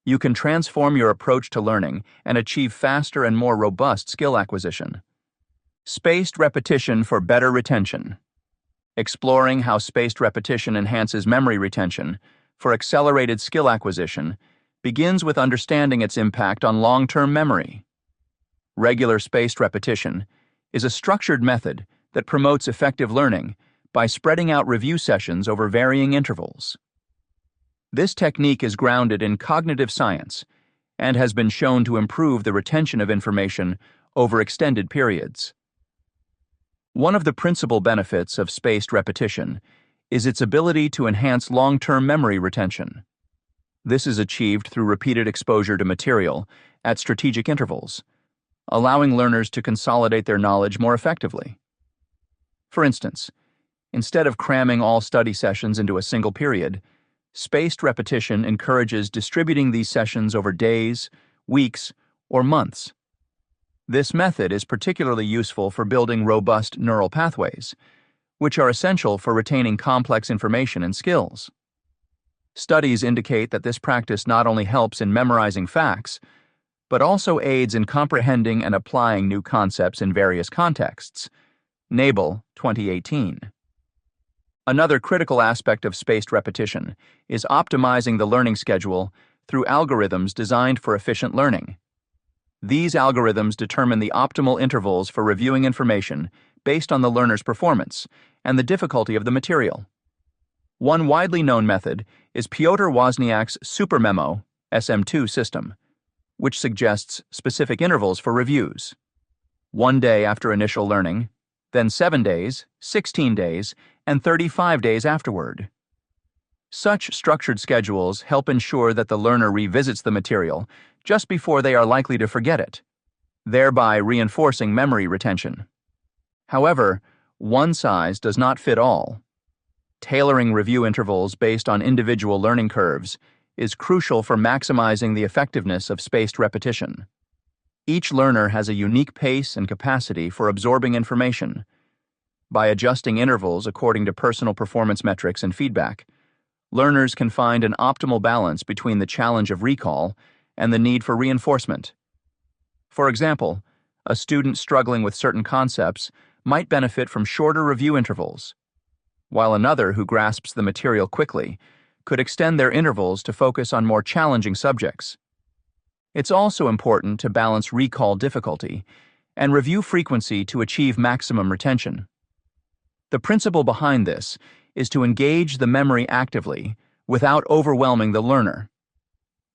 Speaker 1: you can transform your approach to learning and achieve faster and more robust skill acquisition. Spaced repetition for better retention. Exploring how spaced repetition enhances memory retention for accelerated skill acquisition begins with understanding its impact on long-term memory. Regular spaced repetition is a structured method that promotes effective learning by spreading out review sessions over varying intervals. This technique is grounded in cognitive science and has been shown to improve the retention of information over extended periods. One of the principal benefits of spaced repetition is its ability to enhance long-term memory retention. This is achieved through repeated exposure to material at strategic intervals, allowing learners to consolidate their knowledge more effectively. For instance, instead of cramming all study sessions into a single period, spaced repetition encourages distributing these sessions over days, weeks, or months. This method is particularly useful for building robust neural pathways, which are essential for retaining complex information and skills. Studies indicate that this practice not only helps in memorizing facts, but also aids in comprehending and applying new concepts in various contexts. Nabel, 2018. Another critical aspect of spaced repetition is optimizing the learning schedule through algorithms designed for efficient learning. These algorithms determine the optimal intervals for reviewing information based on the learner's performance and the difficulty of the material. One widely known method is Pyotr Wozniak's SuperMemo SM2 system, which suggests specific intervals for reviews. 1 day after initial learning, then 7 days, 16 days, and 35 days afterward. Such structured schedules help ensure that the learner revisits the material just before they are likely to forget it, thereby reinforcing memory retention. However, one size does not fit all. Tailoring review intervals based on individual learning curves is crucial for maximizing the effectiveness of spaced repetition. Each learner has a unique pace and capacity for absorbing information. By adjusting intervals according to personal performance metrics and feedback, learners can find an optimal balance between the challenge of recall and the need for reinforcement. For example, a student struggling with certain concepts might benefit from shorter review intervals, while another who grasps the material quickly could extend their intervals to focus on more challenging subjects. It's also important to balance recall difficulty and review frequency to achieve maximum retention. The principle behind this is to engage the memory actively without overwhelming the learner.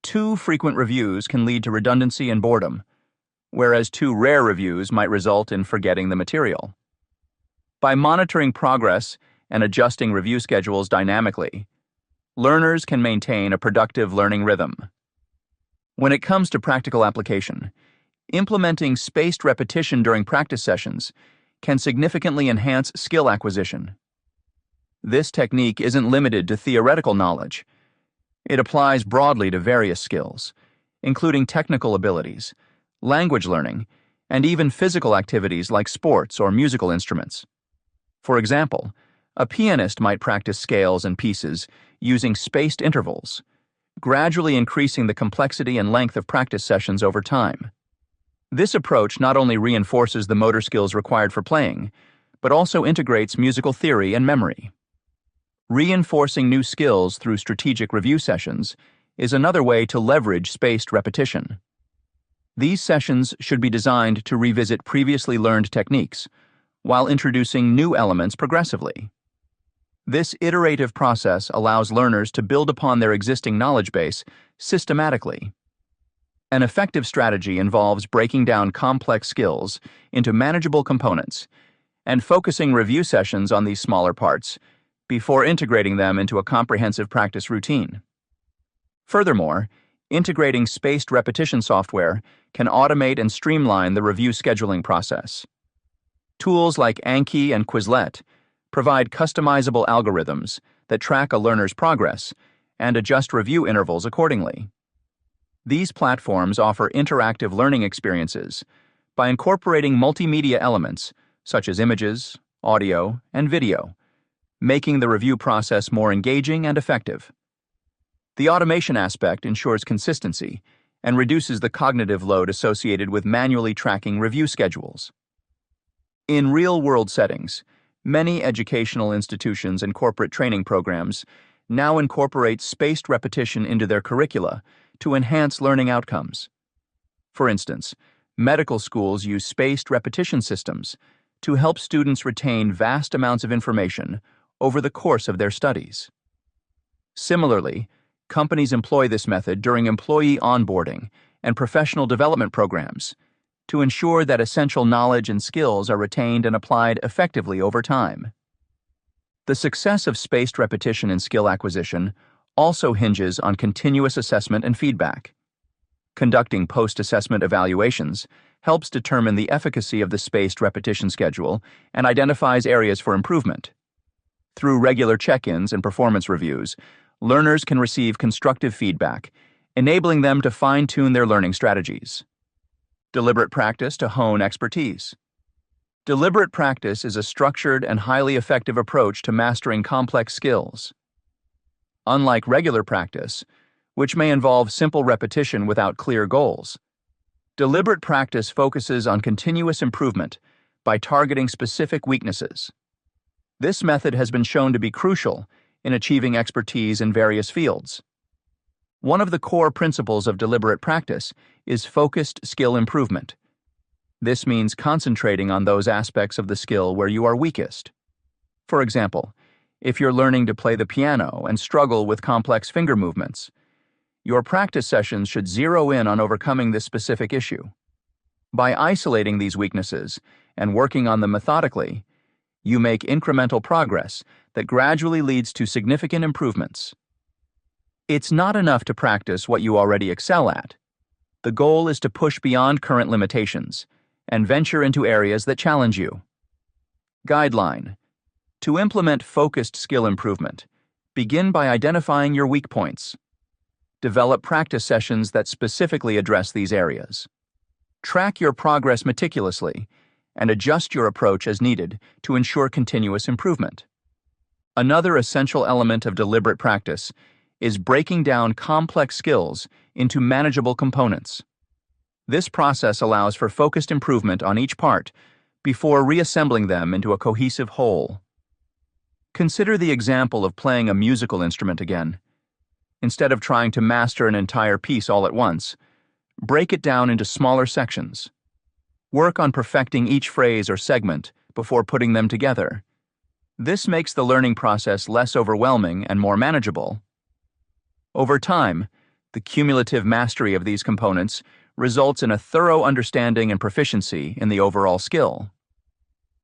Speaker 1: Too frequent reviews can lead to redundancy and boredom, whereas too rare reviews might result in forgetting the material. By monitoring progress and adjusting review schedules dynamically, learners can maintain a productive learning rhythm. When it comes to practical application, implementing spaced repetition during practice sessions can significantly enhance skill acquisition. This technique isn't limited to theoretical knowledge. It applies broadly to various skills, including technical abilities, language learning, and even physical activities like sports or musical instruments. For example, a pianist might practice scales and pieces using spaced intervals, gradually increasing the complexity and length of practice sessions over time. This approach not only reinforces the motor skills required for playing, but also integrates musical theory and memory. Reinforcing new skills through strategic review sessions is another way to leverage spaced repetition. These sessions should be designed to revisit previously learned techniques, while introducing new elements progressively. This iterative process allows learners to build upon their existing knowledge base systematically. An effective strategy involves breaking down complex skills into manageable components and focusing review sessions on these smaller parts before integrating them into a comprehensive practice routine. Furthermore, integrating spaced repetition software can automate and streamline the review scheduling process. Tools like Anki and Quizlet provide customizable algorithms that track a learner's progress and adjust review intervals accordingly. These platforms offer interactive learning experiences by incorporating multimedia elements such as images, audio, and video, making the review process more engaging and effective. The automation aspect ensures consistency and reduces the cognitive load associated with manually tracking review schedules. In real-world settings, many educational institutions and corporate training programs now incorporate spaced repetition into their curricula to enhance learning outcomes. For instance, medical schools use spaced repetition systems to help students retain vast amounts of information over the course of their studies. Similarly, companies employ this method during employee onboarding and professional development programs to ensure that essential knowledge and skills are retained and applied effectively over time. The success of spaced repetition in skill acquisition also hinges on continuous assessment and feedback. Conducting post-assessment evaluations helps determine the efficacy of the spaced repetition schedule and identifies areas for improvement. Through regular check-ins and performance reviews, learners can receive constructive feedback, enabling them to fine-tune their learning strategies. Deliberate practice to hone expertise. Deliberate practice is a structured and highly effective approach to mastering complex skills. Unlike regular practice, which may involve simple repetition without clear goals, deliberate practice focuses on continuous improvement by targeting specific weaknesses. This method has been shown to be crucial in achieving expertise in various fields. One of the core principles of deliberate practice is focused skill improvement. This means concentrating on those aspects of the skill where you are weakest. For example, if you're learning to play the piano and struggle with complex finger movements. Your practice sessions should zero in on overcoming this specific issue. By isolating these weaknesses and working on them methodically, you make incremental progress that gradually leads to significant improvements. It's not enough to practice what you already excel at. The goal is to push beyond current limitations and venture into areas that challenge you. Guideline: to implement focused skill improvement, begin by identifying your weak points. Develop practice sessions that specifically address these areas. Track your progress meticulously and adjust your approach as needed to ensure continuous improvement. Another essential element of deliberate practice is breaking down complex skills into manageable components. This process allows for focused improvement on each part before reassembling them into a cohesive whole. Consider the example of playing a musical instrument again. Instead of trying to master an entire piece all at once, break it down into smaller sections. Work on perfecting each phrase or segment before putting them together. This makes the learning process less overwhelming and more manageable. Over time, the cumulative mastery of these components results in a thorough understanding and proficiency in the overall skill.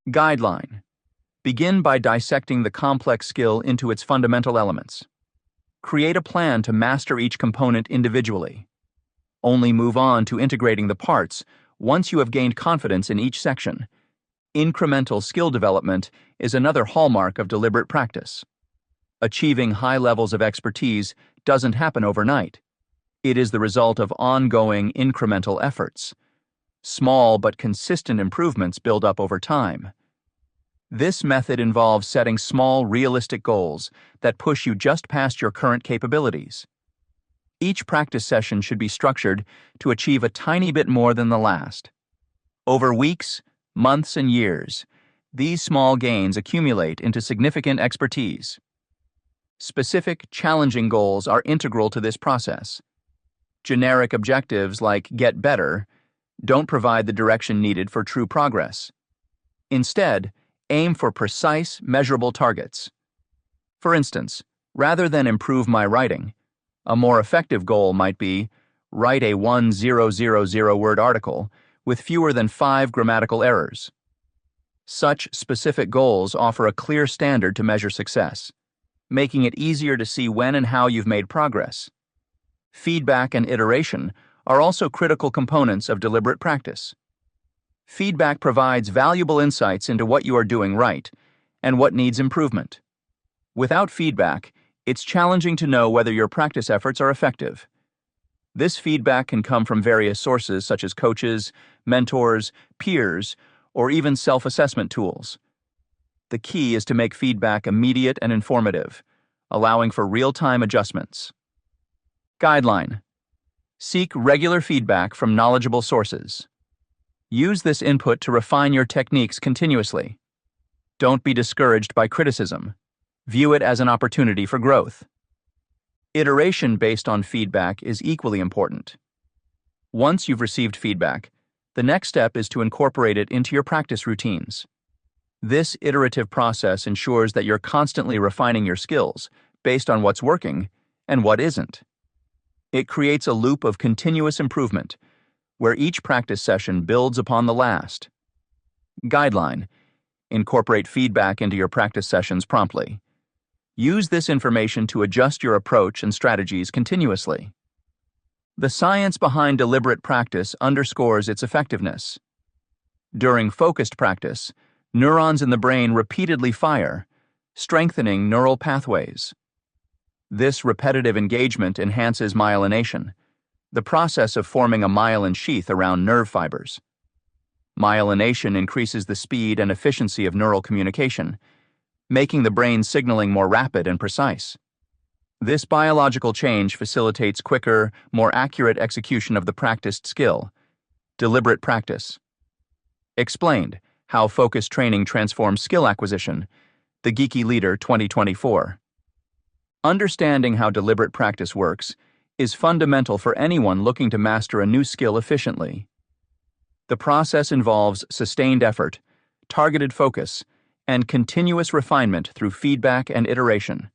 Speaker 1: Guideline: begin by dissecting the complex skill into its fundamental elements. Create a plan to master each component individually. Only move on to integrating the parts once you have gained confidence in each section. Incremental skill development is another hallmark of deliberate practice. Achieving high levels of expertise doesn't happen overnight. It is the result of ongoing incremental efforts. Small but consistent improvements build up over time. This method involves setting small, realistic goals that push you just past your current capabilities. Each practice session should be structured to achieve a tiny bit more than the last. Over weeks, months, and years, these small gains accumulate into significant expertise. Specific, challenging goals are integral to this process. Generic objectives like "get better" don't provide the direction needed for true progress. Instead, aim for precise, measurable targets. For instance, rather than "improve my writing," a more effective goal might be write a 1,000-word article with fewer than 5 grammatical errors. Such specific goals offer a clear standard to measure success, making it easier to see when and how you've made progress. Feedback and iteration are also critical components of deliberate practice. Feedback provides valuable insights into what you are doing right and what needs improvement. Without feedback, it's challenging to know whether your practice efforts are effective. This feedback can come from various sources such as coaches, mentors, peers, or even self-assessment tools. The key is to make feedback immediate and informative, allowing for real-time adjustments. Guideline: seek regular feedback from knowledgeable sources. Use this input to refine your techniques continuously. Don't be discouraged by criticism. View it as an opportunity for growth. Iteration based on feedback is equally important. Once you've received feedback, the next step is to incorporate it into your practice routines. This iterative process ensures that you're constantly refining your skills based on what's working and what isn't. It creates a loop of continuous improvement, where each practice session builds upon the last. Guideline: incorporate feedback into your practice sessions promptly. Use this information to adjust your approach and strategies continuously. The science behind deliberate practice underscores its effectiveness. During focused practice, neurons in the brain repeatedly fire, strengthening neural pathways. This repetitive engagement enhances myelination, the process of forming a myelin sheath around nerve fibers. Myelination increases the speed and efficiency of neural communication, making the brain's signaling more rapid and precise. This biological change facilitates quicker, more accurate execution of the practiced skill. Deliberate practice. Explained: How Focused Training Transforms Skill Acquisition. The Geeky Leader 2024. Understanding how deliberate practice works is fundamental for anyone looking to master a new skill efficiently. The process involves sustained effort, targeted focus, and continuous refinement through feedback and iteration.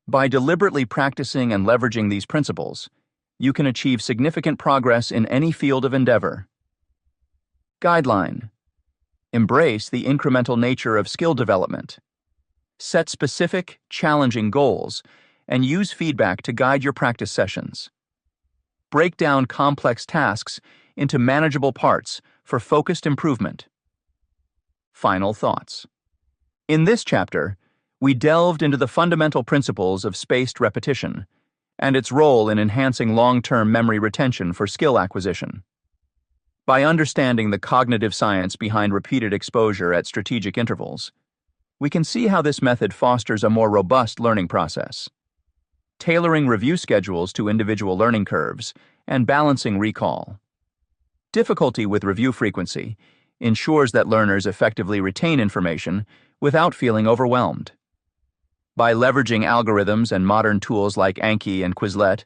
Speaker 1: By deliberately practicing and leveraging these principles, you can achieve significant progress in any field of endeavor. Guideline: embrace the incremental nature of skill development. Set specific, challenging goals and use feedback to guide your practice sessions. Break down complex tasks into manageable parts for focused improvement. Final thoughts. In this chapter, we delved into the fundamental principles of spaced repetition and its role in enhancing long-term memory retention for skill acquisition. By understanding the cognitive science behind repeated exposure at strategic intervals, we can see how this method fosters a more robust learning process. Tailoring review schedules to individual learning curves and balancing recall. Difficulty with review frequency ensures that learners effectively retain information without feeling overwhelmed. By leveraging algorithms and modern tools like Anki and Quizlet,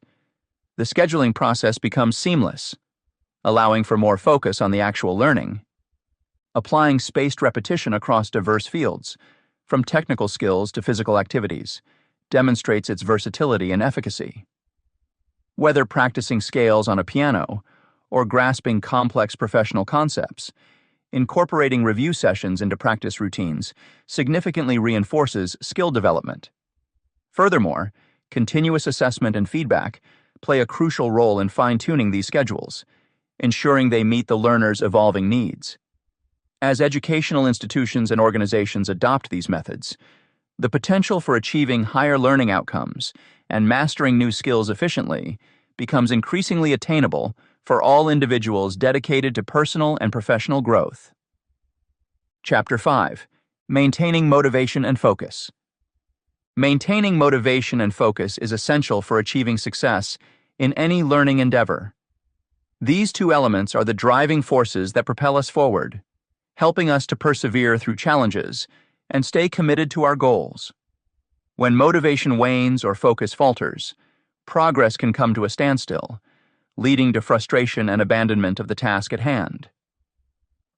Speaker 1: the scheduling process becomes seamless, allowing for more focus on the actual learning. Applying spaced repetition across diverse fields, from technical skills to physical activities, demonstrates its versatility and efficacy. Whether practicing scales on a piano or grasping complex professional concepts, incorporating review sessions into practice routines significantly reinforces skill development. Furthermore, continuous assessment and feedback play a crucial role in fine-tuning these schedules, ensuring they meet the learner's evolving needs. As educational institutions and organizations adopt these methods, the potential for achieving higher learning outcomes and mastering new skills efficiently becomes increasingly attainable for all individuals dedicated to personal and professional growth. Chapter 5. Maintaining Motivation and Focus. Maintaining motivation and focus is essential for achieving success in any learning endeavor. These two elements are the driving forces that propel us forward, helping us to persevere through challenges and stay committed to our goals. When motivation wanes or focus falters, progress can come to a standstill, leading to frustration and abandonment of the task at hand.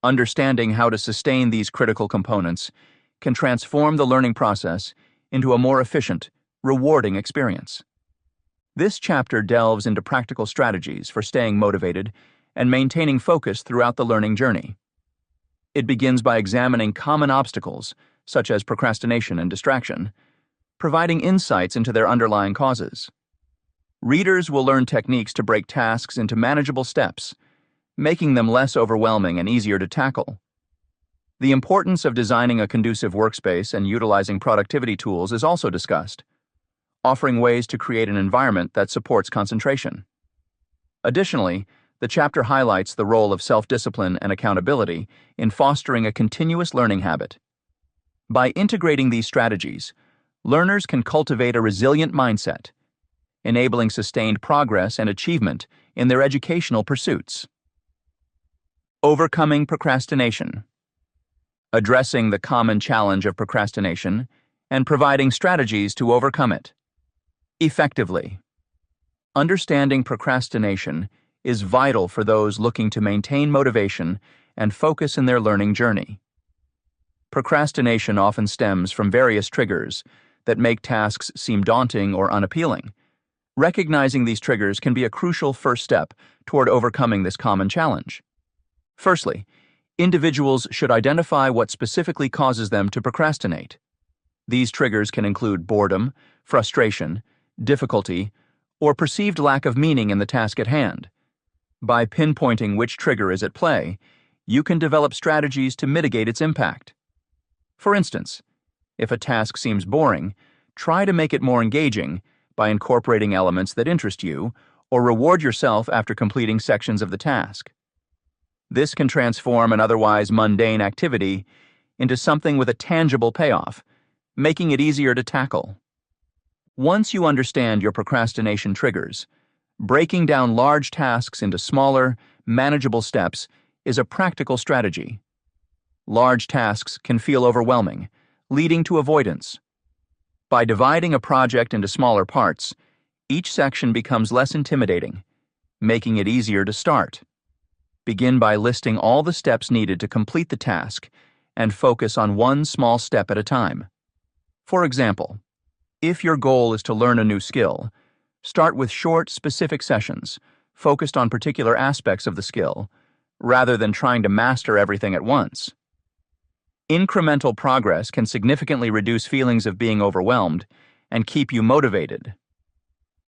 Speaker 1: Understanding how to sustain these critical components can transform the learning process into a more efficient, rewarding experience. This chapter delves into practical strategies for staying motivated and maintaining focus throughout the learning journey. It begins by examining common obstacles, such as procrastination and distraction, providing insights into their underlying causes. Readers will learn techniques to break tasks into manageable steps, making them less overwhelming and easier to tackle. The importance of designing a conducive workspace and utilizing productivity tools is also discussed, offering ways to create an environment that supports concentration. Additionally, the chapter highlights the role of self-discipline and accountability in fostering a continuous learning habit. By integrating these strategies, learners can cultivate a resilient mindset, enabling sustained progress and achievement in their educational pursuits. Overcoming procrastination. Addressing the common challenge of procrastination and providing strategies to overcome it effectively. Understanding procrastination is vital for those looking to maintain motivation and focus in their learning journey. Procrastination often stems from various triggers that make tasks seem daunting or unappealing. Recognizing these triggers can be a crucial first step toward overcoming this common challenge. Firstly, individuals should identify what specifically causes them to procrastinate. These triggers can include boredom, frustration, difficulty, or perceived lack of meaning in the task at hand. By pinpointing which trigger is at play, you can develop strategies to mitigate its impact. For instance, if a task seems boring, try to make it more engaging by incorporating elements that interest you or reward yourself after completing sections of the task. This can transform an otherwise mundane activity into something with a tangible payoff, making it easier to tackle. Once you understand your procrastination triggers, breaking down large tasks into smaller, manageable steps is a practical strategy. Large tasks can feel overwhelming, leading to avoidance. By dividing a project into smaller parts, each section becomes less intimidating, making it easier to start. Begin by listing all the steps needed to complete the task and focus on one small step at a time. For example, if your goal is to learn a new skill, start with short, specific sessions focused on particular aspects of the skill, rather than trying to master everything at once. Incremental progress can significantly reduce feelings of being overwhelmed and keep you motivated.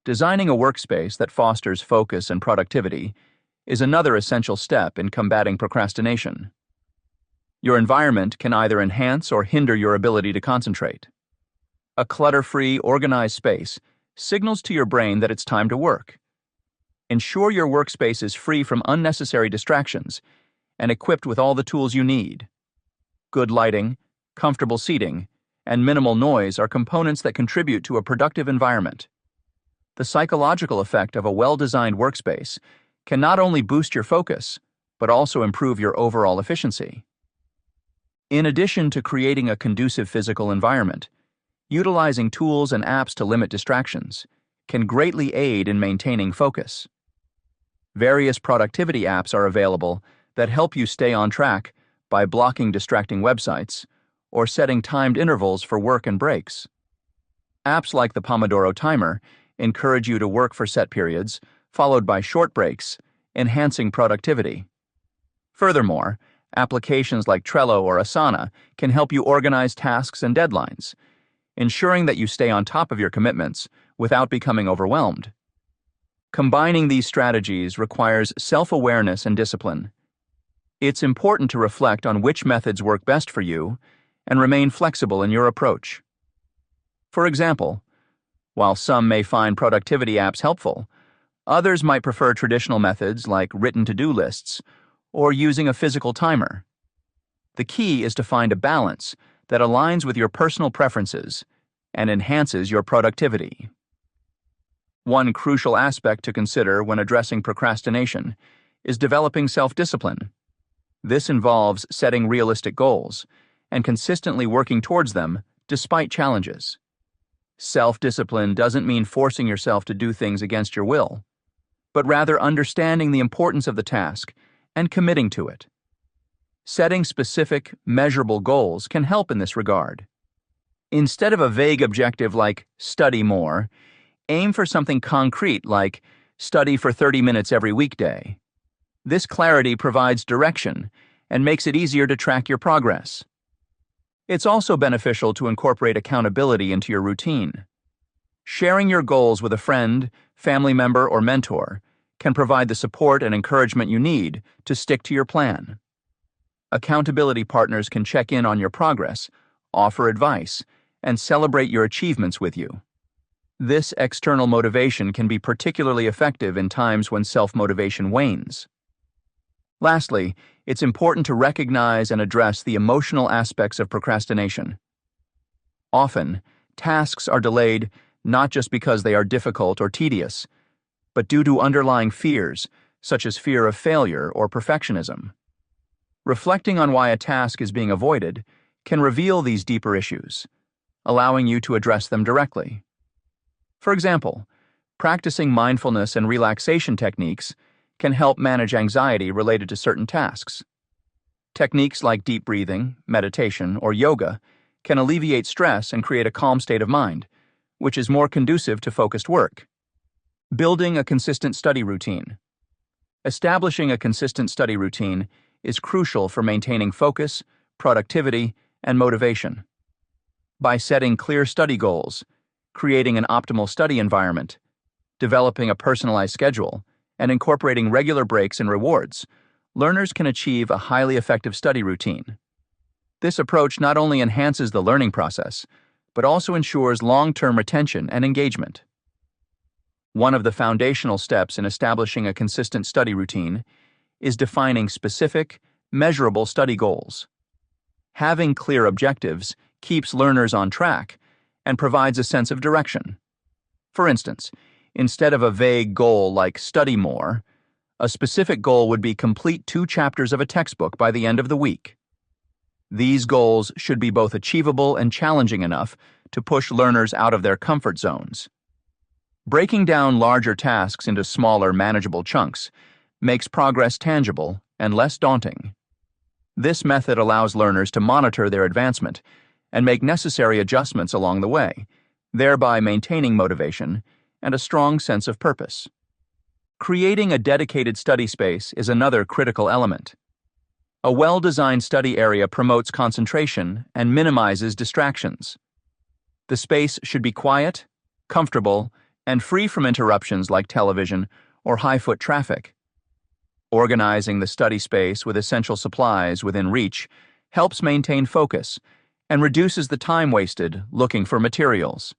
Speaker 1: Designing a workspace that fosters focus and productivity is another essential step in combating procrastination. Your environment can either enhance or hinder your ability to concentrate. A clutter-free, organized space signals to your brain that it's time to work. Ensure your workspace is free from unnecessary distractions and equipped with all the tools you need. Good lighting, comfortable seating, and minimal noise are components that contribute to a productive environment. The psychological effect of a well-designed workspace can not only boost your focus, but also improve your overall efficiency. In addition to creating a conducive physical environment, utilizing tools and apps to limit distractions can greatly aid in maintaining focus. Various productivity apps are available that help you stay on track by blocking distracting websites or setting timed intervals for work and breaks. Apps like the Pomodoro Timer encourage you to work for set periods, followed by short breaks, enhancing productivity. Furthermore, applications like Trello or Asana can help you organize tasks and deadlines, ensuring that you stay on top of your commitments without becoming overwhelmed. Combining these strategies requires self-awareness and discipline. It's important to reflect on which methods work best for you and remain flexible in your approach. For example, while some may find productivity apps helpful, others might prefer traditional methods like written to-do lists or using a physical timer. The key is to find a balance that aligns with your personal preferences and enhances your productivity. One crucial aspect to consider when addressing procrastination is developing self-discipline. This involves setting realistic goals and consistently working towards them despite challenges. Self-discipline doesn't mean forcing yourself to do things against your will, but rather understanding the importance of the task and committing to it. Setting specific, measurable goals can help in this regard. Instead of a vague objective like study more, aim for something concrete like study for 30 minutes every weekday. This clarity provides direction and makes it easier to track your progress. It's also beneficial to incorporate accountability into your routine. Sharing your goals with a friend, family member, or mentor can provide the support and encouragement you need to stick to your plan. Accountability partners can check in on your progress, offer advice, and celebrate your achievements with you. This external motivation can be particularly effective in times when self-motivation wanes. Lastly, it's important to recognize and address the emotional aspects of procrastination. Often, tasks are delayed not just because they are difficult or tedious, but due to underlying fears, such as fear of failure or perfectionism. Reflecting on why a task is being avoided can reveal these deeper issues, allowing you to address them directly. For example, practicing mindfulness and relaxation techniques can help manage anxiety related to certain tasks. Techniques like deep breathing, meditation, or yoga can alleviate stress and create a calm state of mind, which is more conducive to focused work. Building a consistent study routine. Establishing a consistent study routine is crucial for maintaining focus, productivity, and motivation. By setting clear study goals, creating an optimal study environment, developing a personalized schedule, and incorporating regular breaks and rewards, learners can achieve a highly effective study routine. This approach not only enhances the learning process, but also ensures long-term retention and engagement. One of the foundational steps in establishing a consistent study routine is defining specific, measurable study goals. Having clear objectives keeps learners on track and provides a sense of direction. For instance, instead of a vague goal like study more, a specific goal would be complete 2 chapters of a textbook by the end of the week. These goals should be both achievable and challenging enough to push learners out of their comfort zones. Breaking down larger tasks into smaller, manageable chunks makes progress tangible and less daunting. This method allows learners to monitor their advancement and make necessary adjustments along the way, thereby maintaining motivation and a strong sense of purpose. Creating a dedicated study space is another critical element. A well-designed study area promotes concentration and minimizes distractions. The space should be quiet, comfortable, and free from interruptions like television or high-foot traffic. Organizing the study space with essential supplies within reach helps maintain focus and reduces the time wasted looking for materials.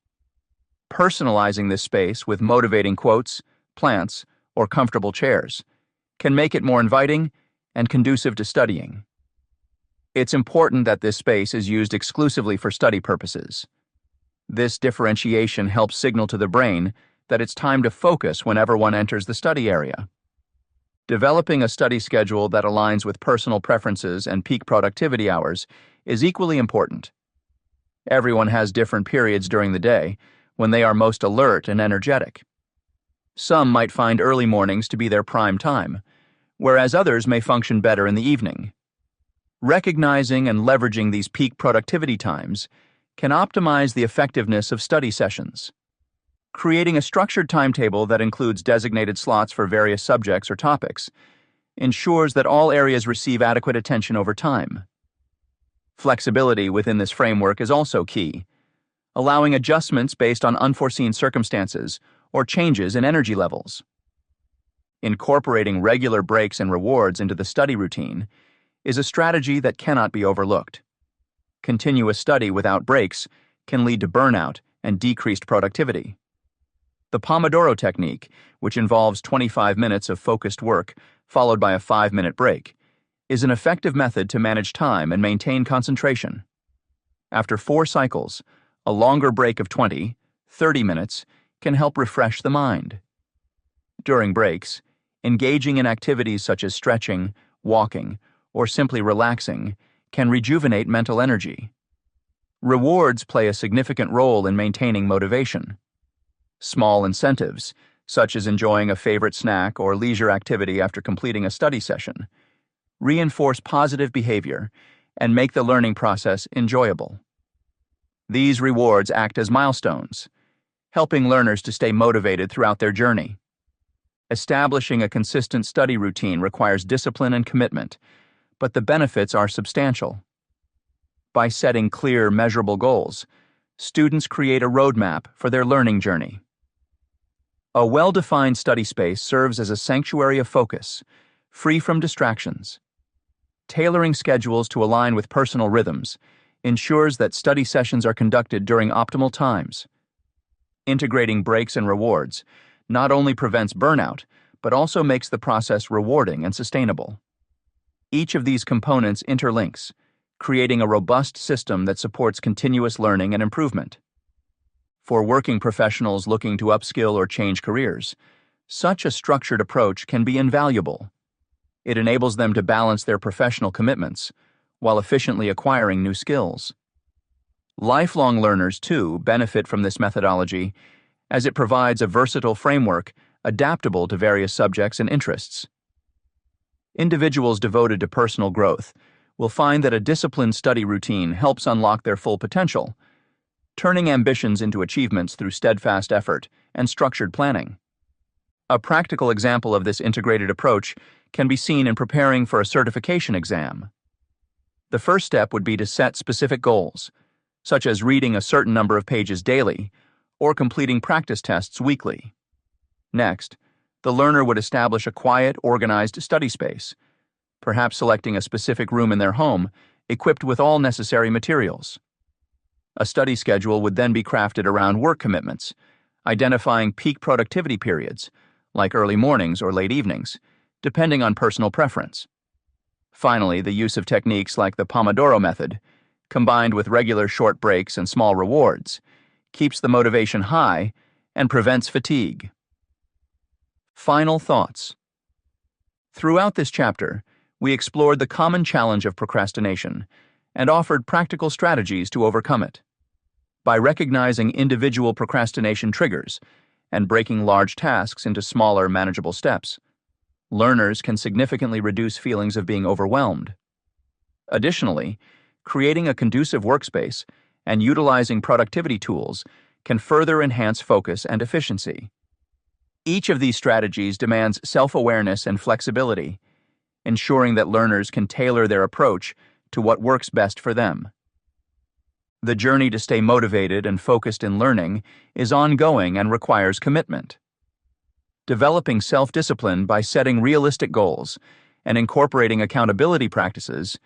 Speaker 1: Personalizing this space with motivating quotes, plants, or comfortable chairs can make it more inviting and conducive to studying. It's important that this space is used exclusively for study purposes. This differentiation helps signal to the brain that it's time to focus whenever one enters the study area. Developing a study schedule that aligns with personal preferences and peak productivity hours is equally important. Everyone has different periods during the day when they are most alert and energetic. Some might find early mornings to be their prime time, whereas others may function better in the evening. Recognizing and leveraging these peak productivity times can optimize the effectiveness of study sessions. Creating a structured timetable that includes designated slots for various subjects or topics ensures that all areas receive adequate attention over time. Flexibility within this framework is also key, allowing adjustments based on unforeseen circumstances or changes in energy levels. Incorporating regular breaks and rewards into the study routine is a strategy that cannot be overlooked. Continuous study without breaks can lead to burnout and decreased productivity. The Pomodoro technique, which involves 25 minutes of focused work followed by a 5-minute break, is an effective method to manage time and maintain concentration. After 4 cycles, a longer break of 20, 30 minutes can help refresh the mind. During breaks, engaging in activities such as stretching, walking, or simply relaxing can rejuvenate mental energy. Rewards play a significant role in maintaining motivation. Small incentives, such as enjoying a favorite snack or leisure activity after completing a study session, reinforce positive behavior and make the learning process enjoyable. These rewards act as milestones, helping learners to stay motivated throughout their journey. Establishing a consistent study routine requires discipline and commitment, but the benefits are substantial. By setting clear, measurable goals, students create a roadmap for their learning journey. A well-defined study space serves as a sanctuary of focus, free from distractions. Tailoring schedules to align with personal rhythms ensures that study sessions are conducted during optimal times. Integrating breaks and rewards not only prevents burnout, but also makes the process rewarding and sustainable. Each of these components interlinks, creating a robust system that supports continuous learning and improvement. For working professionals looking to upskill or change careers, such a structured approach can be invaluable. It enables them to balance their professional commitments while efficiently acquiring new skills. Lifelong learners, too, benefit from this methodology as it provides a versatile framework adaptable to various subjects and interests. Individuals devoted to personal growth will find that a disciplined study routine helps unlock their full potential, turning ambitions into achievements through steadfast effort and structured planning. A practical example of this integrated approach can be seen in preparing for a certification exam. The first step would be to set specific goals, such as reading a certain number of pages daily or completing practice tests weekly. Next, the learner would establish a quiet, organized study space, perhaps selecting a specific room in their home equipped with all necessary materials. A study schedule would then be crafted around work commitments, identifying peak productivity periods, like early mornings or late evenings, depending on personal preference. Finally, the use of techniques like the Pomodoro method, combined with regular short breaks and small rewards, keeps the motivation high and prevents fatigue. Final thoughts. Throughout this chapter, we explored the common challenge of procrastination and offered practical strategies to overcome it. By recognizing individual procrastination triggers and breaking large tasks into smaller, manageable steps, learners can significantly reduce feelings of being overwhelmed. Additionally, creating a conducive workspace and utilizing productivity tools can further enhance focus and efficiency. Each of these strategies demands self-awareness and flexibility, ensuring that learners can tailor their approach to what works best for them. The journey to stay motivated and focused in learning is ongoing and requires commitment. Developing self-discipline by setting realistic goals and incorporating accountability practices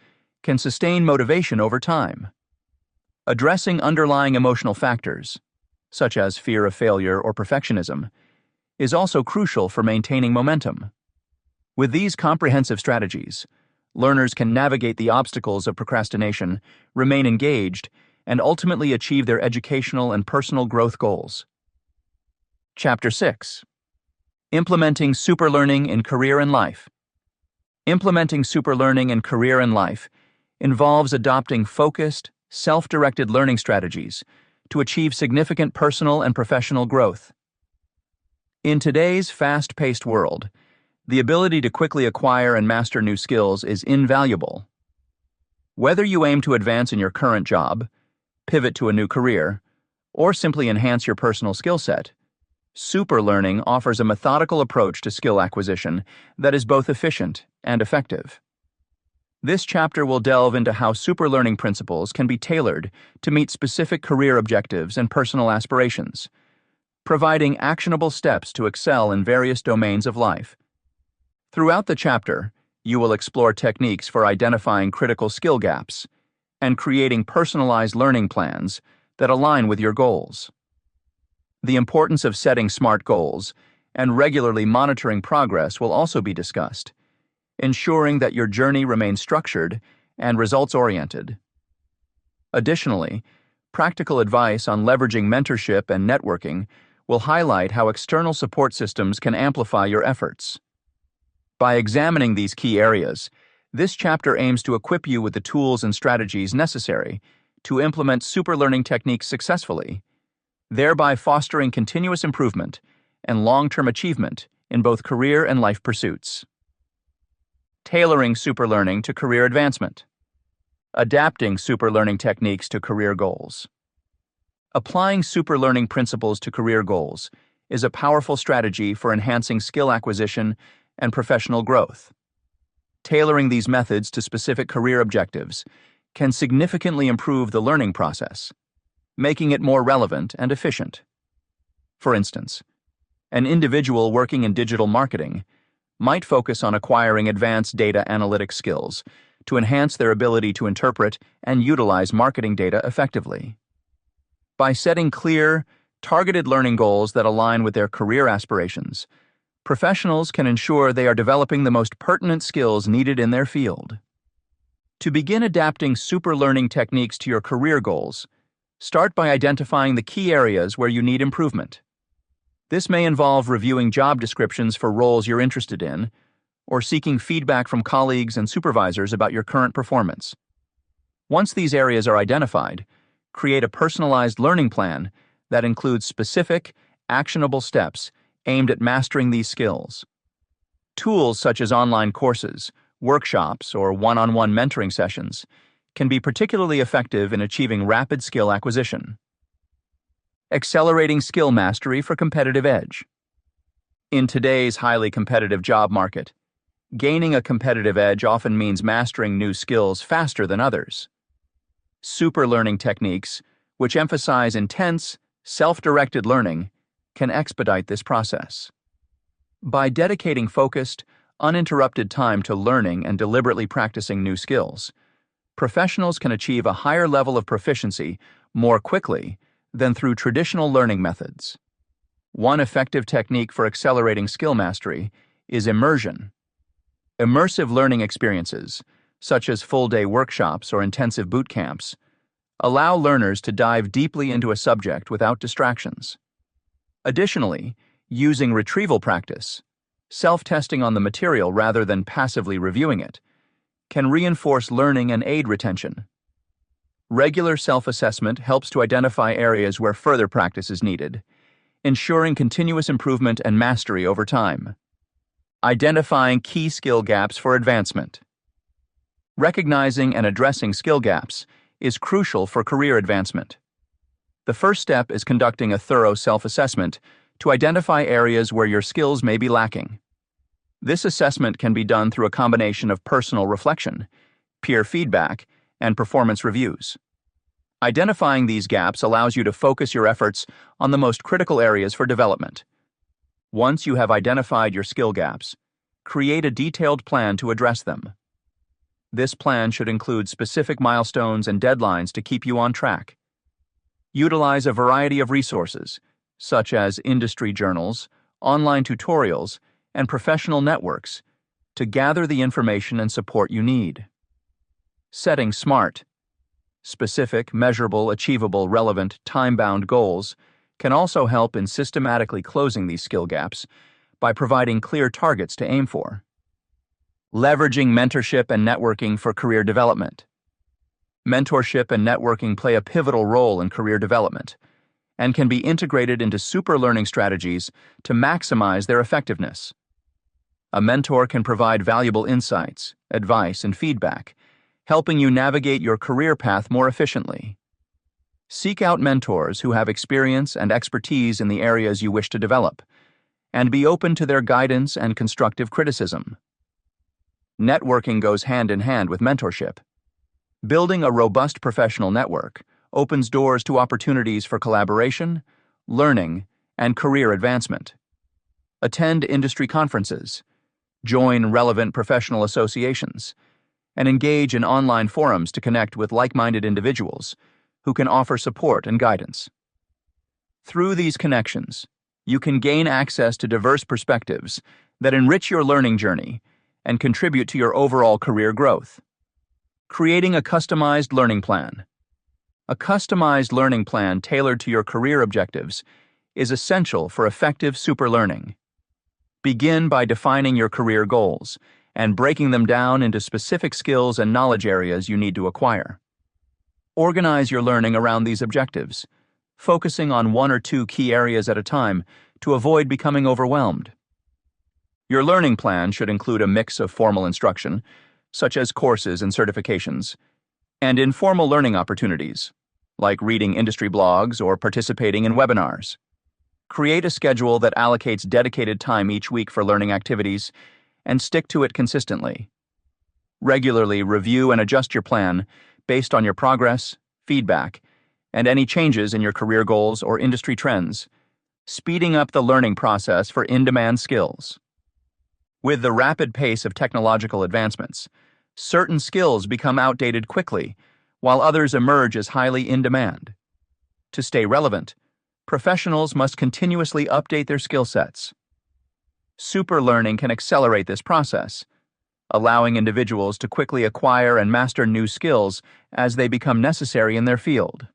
Speaker 1: can sustain motivation over time. Addressing underlying emotional factors, such as fear of failure or perfectionism, is also crucial for maintaining momentum. With these comprehensive strategies, learners can navigate the obstacles of procrastination, remain engaged, and ultimately achieve their educational and personal growth goals. Chapter 6. Implementing Superlearning in Career and Life. Implementing superlearning in career and life involves adopting focused, self-directed learning strategies to achieve significant personal and professional growth. In today's fast-paced world, the ability to quickly acquire and master new skills is invaluable. Whether you aim to advance in your current job, pivot to a new career, or simply enhance your personal skill set, superlearning offers a methodical approach to skill acquisition that is both efficient and effective. This chapter will delve into how superlearning principles can be tailored to meet specific career objectives and personal aspirations, providing actionable steps to excel in various domains of life. Throughout the chapter, you will explore techniques for identifying critical skill gaps and creating personalized learning plans that align with your goals. The importance of setting SMART goals and regularly monitoring progress will also be discussed, ensuring that your journey remains structured and results-oriented. Additionally, practical advice on leveraging mentorship and networking will highlight how external support systems can amplify your efforts. By examining these key areas, this chapter aims to equip you with the tools and strategies necessary to implement superlearning techniques successfully, thereby fostering continuous improvement and long-term achievement in both career and life pursuits. Tailoring superlearning to career advancement. Adapting superlearning techniques to career goals. Applying superlearning principles to career goals is a powerful strategy for enhancing skill acquisition and professional growth. Tailoring these methods to specific career objectives can significantly improve the learning process, making it more relevant and efficient. For instance, an individual working in digital marketing might focus on acquiring advanced data analytics skills to enhance their ability to interpret and utilize marketing data effectively. By setting clear, targeted learning goals that align with their career aspirations, professionals can ensure they are developing the most pertinent skills needed in their field. To begin adapting superlearning techniques to your career goals, start by identifying the key areas where you need improvement. This may involve reviewing job descriptions for roles you're interested in, or seeking feedback from colleagues and supervisors about your current performance. Once these areas are identified, create a personalized learning plan that includes specific, actionable steps aimed at mastering these skills. Tools such as online courses, workshops, or one-on-one mentoring sessions can be particularly effective in achieving rapid skill acquisition. Accelerating skill mastery for competitive edge. In today's highly competitive job market, gaining a competitive edge often means mastering new skills faster than others. Superlearning techniques, which emphasize intense, self-directed learning, can expedite this process. By dedicating focused, uninterrupted time to learning and deliberately practicing new skills, professionals can achieve a higher level of proficiency more quickly than through traditional learning methods. One effective technique for accelerating skill mastery is immersion. Immersive learning experiences, such as full-day workshops or intensive boot camps, allow learners to dive deeply into a subject without distractions. Additionally, using retrieval practice, self-testing on the material rather than passively reviewing it, can reinforce learning and aid retention. Regular self-assessment helps to identify areas where further practice is needed, ensuring continuous improvement and mastery over time. Identifying key skill gaps for advancement. Recognizing and addressing skill gaps is crucial for career advancement. The first step is conducting a thorough self-assessment to identify areas where your skills may be lacking. This assessment can be done through a combination of personal reflection, peer feedback, and performance reviews. Identifying these gaps allows you to focus your efforts on the most critical areas for development. Once you have identified your skill gaps, create a detailed plan to address them. This plan should include specific milestones and deadlines to keep you on track. Utilize a variety of resources, such as industry journals, online tutorials, and professional networks, to gather the information and support you need. Setting SMART, specific, measurable, achievable, relevant, time-bound goals, can also help in systematically closing these skill gaps by providing clear targets to aim for. Leveraging mentorship and networking for career development. Mentorship and networking play a pivotal role in career development and can be integrated into super learning strategies to maximize their effectiveness. A mentor can provide valuable insights, advice, and feedback, helping you navigate your career path more efficiently. Seek out mentors who have experience and expertise in the areas you wish to develop, and be open to their guidance and constructive criticism. Networking goes hand in hand with mentorship. Building a robust professional network opens doors to opportunities for collaboration, learning, and career advancement. Attend industry conferences, join relevant professional associations, and engage in online forums to connect with like-minded individuals who can offer support and guidance. Through these connections, you can gain access to diverse perspectives that enrich your learning journey and contribute to your overall career growth. Creating a customized learning plan. A customized learning plan tailored to your career objectives is essential for effective super learning. Begin by defining your career goals and breaking them down into specific skills and knowledge areas you need to acquire. Organize your learning around these objectives, focusing on one or two key areas at a time to avoid becoming overwhelmed. Your learning plan should include a mix of formal instruction, such as courses and certifications, and informal learning opportunities, like reading industry blogs or participating in webinars. Create a schedule that allocates dedicated time each week for learning activities and stick to it consistently. Regularly review and adjust your plan based on your progress, feedback, and any changes in your career goals or industry trends, speeding up the learning process for in-demand skills. With the rapid pace of technological advancements, certain skills become outdated quickly, while others emerge as highly in demand. To stay relevant, professionals must continuously update their skill sets. Super learning can accelerate this process, allowing individuals to quickly acquire and master new skills as they become necessary in their field.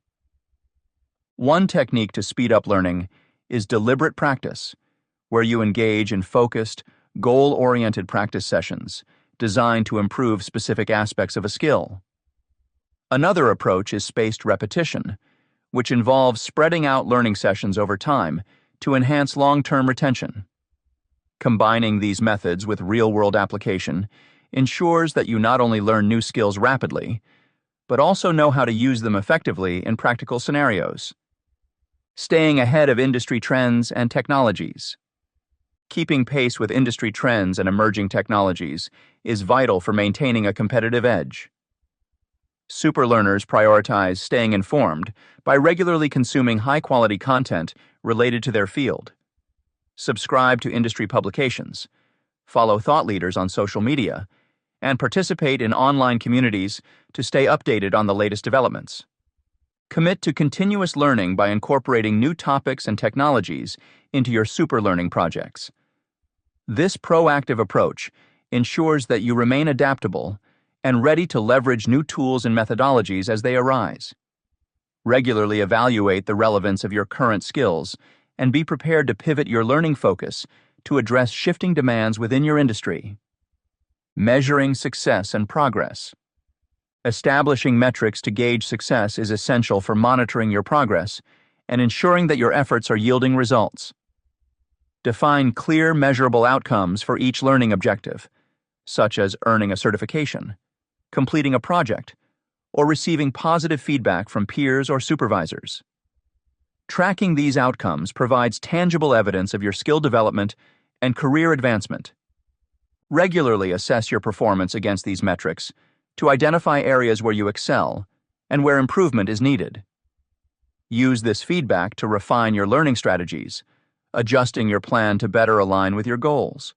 Speaker 1: One technique to speed up learning is deliberate practice, where you engage in focused, goal-oriented practice sessions designed to improve specific aspects of a skill. Another approach is spaced repetition, which involves spreading out learning sessions over time to enhance long-term retention. Combining these methods with real-world application ensures that you not only learn new skills rapidly, but also know how to use them effectively in practical scenarios. Staying ahead of industry trends and technologies. Keeping pace with industry trends and emerging technologies is vital for maintaining a competitive edge. Super learners prioritize staying informed by regularly consuming high-quality content related to their field. Subscribe to industry publications, follow thought leaders on social media, and participate in online communities to stay updated on the latest developments. Commit to continuous learning by incorporating new topics and technologies into your super learning projects. This proactive approach ensures that you remain adaptable and ready to leverage new tools and methodologies as they arise. Regularly evaluate the relevance of your current skills and be prepared to pivot your learning focus to address shifting demands within your industry. Measuring success and progress. Establishing metrics to gauge success is essential for monitoring your progress and ensuring that your efforts are yielding results. Define clear, measurable outcomes for each learning objective, such as earning a certification, completing a project, or receiving positive feedback from peers or supervisors. Tracking these outcomes provides tangible evidence of your skill development and career advancement. Regularly assess your performance against these metrics to identify areas where you excel and where improvement is needed. Use this feedback to refine your learning strategies, adjusting your plan to better align with your goals.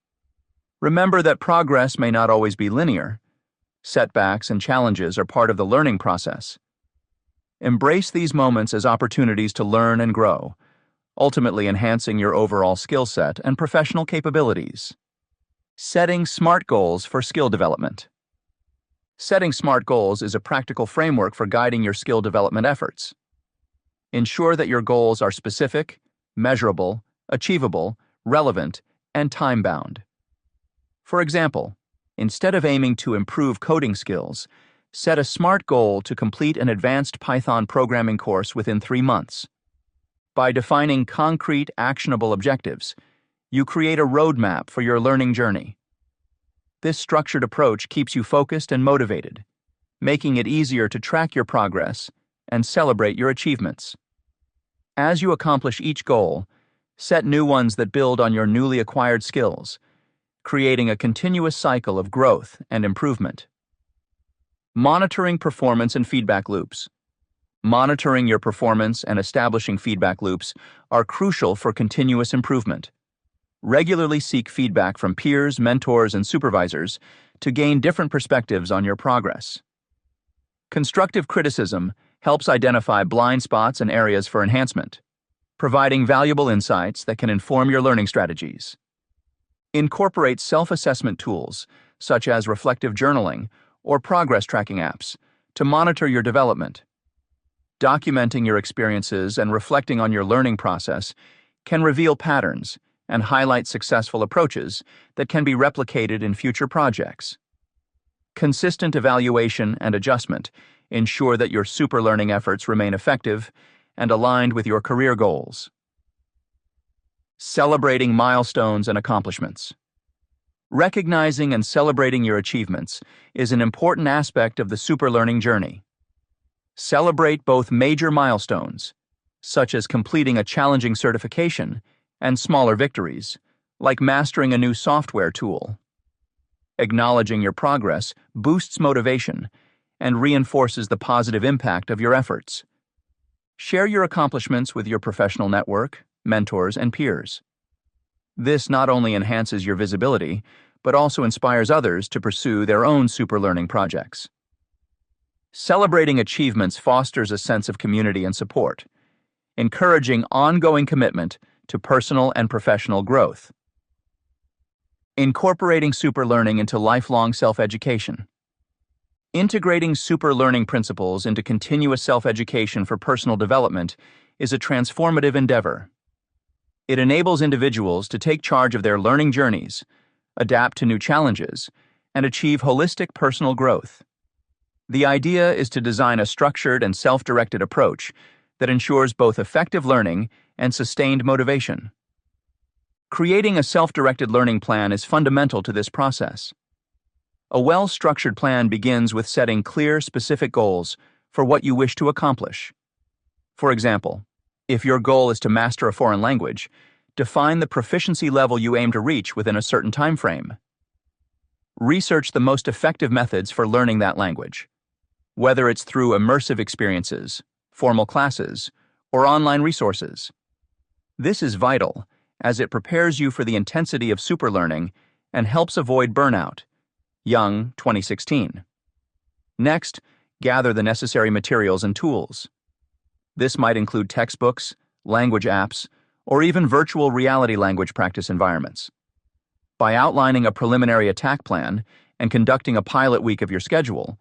Speaker 1: Remember that progress may not always be linear. Setbacks and challenges are part of the learning process. Embrace these moments as opportunities to learn and grow, ultimately enhancing your overall skill set and professional capabilities. Setting SMART goals for skill development. Setting SMART goals is a practical framework for guiding your skill development efforts. Ensure that your goals are specific, measurable, achievable, relevant, and time-bound. For example, instead of aiming to improve coding skills, set a SMART goal to complete an advanced Python programming course within 3 months. By defining concrete, actionable objectives, you create a roadmap for your learning journey. This structured approach keeps you focused and motivated, making it easier to track your progress and celebrate your achievements. As you accomplish each goal, set new ones that build on your newly acquired skills, creating a continuous cycle of growth and improvement. Monitoring performance and feedback loops. Monitoring your performance and establishing feedback loops are crucial for continuous improvement. Regularly seek feedback from peers, mentors, and supervisors to gain different perspectives on your progress. Constructive criticism helps identify blind spots and areas for enhancement, providing valuable insights that can inform your learning strategies. Incorporate self-assessment tools, such as reflective journaling or progress tracking apps, to monitor your development. Documenting your experiences and reflecting on your learning process can reveal patterns and highlight successful approaches that can be replicated in future projects. Consistent evaluation and adjustment ensure that your superlearning efforts remain effective and aligned with your career goals. Celebrating milestones and accomplishments. Recognizing and celebrating your achievements is an important aspect of the superlearning journey. Celebrate both major milestones, such as completing a challenging certification, and smaller victories, like mastering a new software tool. Acknowledging your progress boosts motivation and reinforces the positive impact of your efforts. Share your accomplishments with your professional network, mentors, and peers. This not only enhances your visibility, but also inspires others to pursue their own superlearning projects. Celebrating achievements fosters a sense of community and support, encouraging ongoing commitment to personal and professional growth. Incorporating superlearning into lifelong self-education. Integrating superlearning principles into continuous self-education for personal development is a transformative endeavor. It enables individuals to take charge of their learning journeys, adapt to new challenges, and achieve holistic personal growth. The idea is to design a structured and self-directed approach that ensures both effective learning and sustained motivation. Creating a self-directed learning plan is fundamental to this process. A well-structured plan begins with setting clear, specific goals for what you wish to accomplish. For example, if your goal is to master a foreign language, define the proficiency level you aim to reach within a certain time frame. Research the most effective methods for learning that language, whether it's through immersive experiences, formal classes, or online resources. This is vital, as it prepares you for the intensity of superlearning and helps avoid burnout. Young, 2016. Next, gather the necessary materials and tools. This might include textbooks, language apps, or even virtual reality language practice environments. By outlining a preliminary attack plan and conducting a pilot week of your schedule,